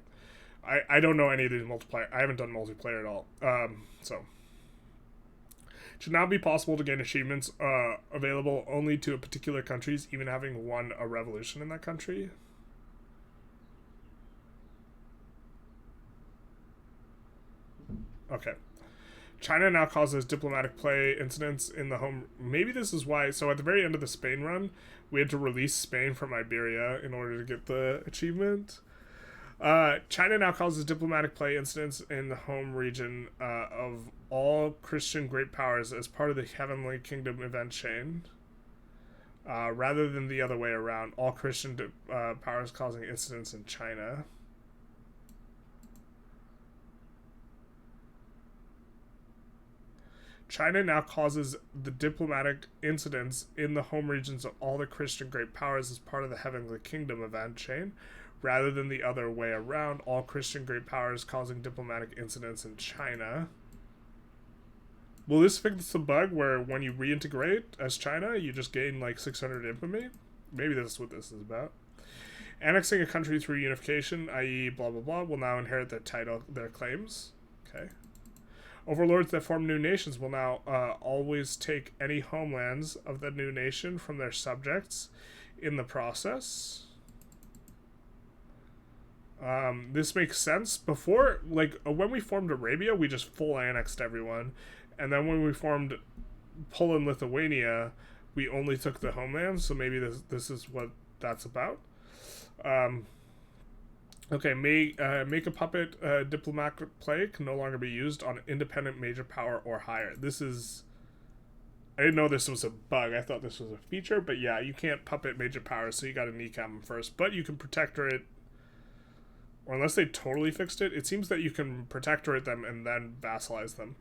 I don't know any of these multiplayer. I haven't done multiplayer at all. So... It should now be possible to gain achievements available only to particular countries, even having won a revolution in that country. Okay. China now causes diplomatic play incidents in the home... Maybe this is why... So at the very end of the Spain run, we had to release Spain from Iberia in order to get the achievement. China now causes diplomatic play incidents in the home region of all Christian great powers as part of the Heavenly Kingdom event chain, rather than the other way around, all Christian powers causing incidents in China. China now causes the diplomatic incidents in the home regions of all the Christian great powers as part of the Heavenly Kingdom event chain, rather than the other way around, all Christian great powers causing diplomatic incidents in China. Will this fix the bug where when you reintegrate as China, you just gain like 600 infamy? Maybe that's what this is about. Annexing a country through unification, i.e. blah blah blah, will now inherit their claims. Okay. Overlords that form new nations will now always take any homelands of the new nation from their subjects in the process. This makes sense. Before, like, when we formed Arabia, we just full annexed everyone. And then when we formed Poland, Lithuania, we only took the homeland. So maybe this is what that's about. Okay, make a puppet diplomatic play can no longer be used on independent major power or higher. This is... I didn't know this was a bug. I thought this was a feature. But yeah, you can't puppet major powers, so you gotta kneecap them first. But you can protectorate it. Or unless they totally fixed it, it seems that you can protectorate them and then vassalize them.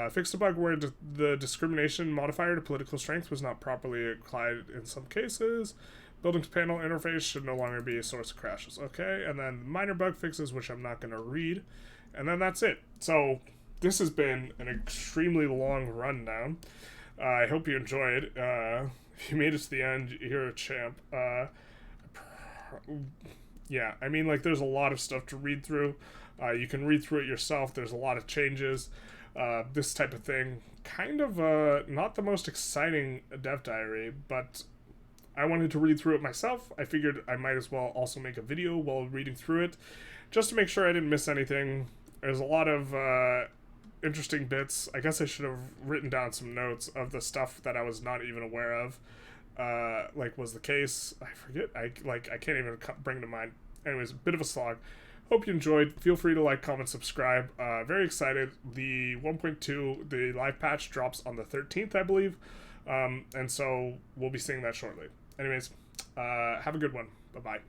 Fixed a bug where the discrimination modifier to political strength was not properly applied in some cases. Buildings panel interface should no longer be a source of crashes. Okay, and then minor bug fixes, which I'm not going to read. And then that's it. So this has been an extremely long rundown. I hope you enjoyed. If you made it to the end, you're a champ. Yeah, I mean, like, there's a lot of stuff to read through. You can read through it yourself. There's a lot of changes. This type of thing. Kind of not the most exciting dev diary, but I wanted to read through it myself. I figured I might as well also make a video while reading through it, just to make sure I didn't miss anything. There's a lot of interesting bits. I guess I should have written down some notes of the stuff that I was not even aware of. Like was the case. I forget. I can't even bring to mind. Anyways, a bit of a slog. Hope you enjoyed. Feel free to like, comment, subscribe. Very excited. The 1.2, the live patch drops on the 13th, I believe. And so we'll be seeing that shortly. Anyways, have a good one. Bye-bye.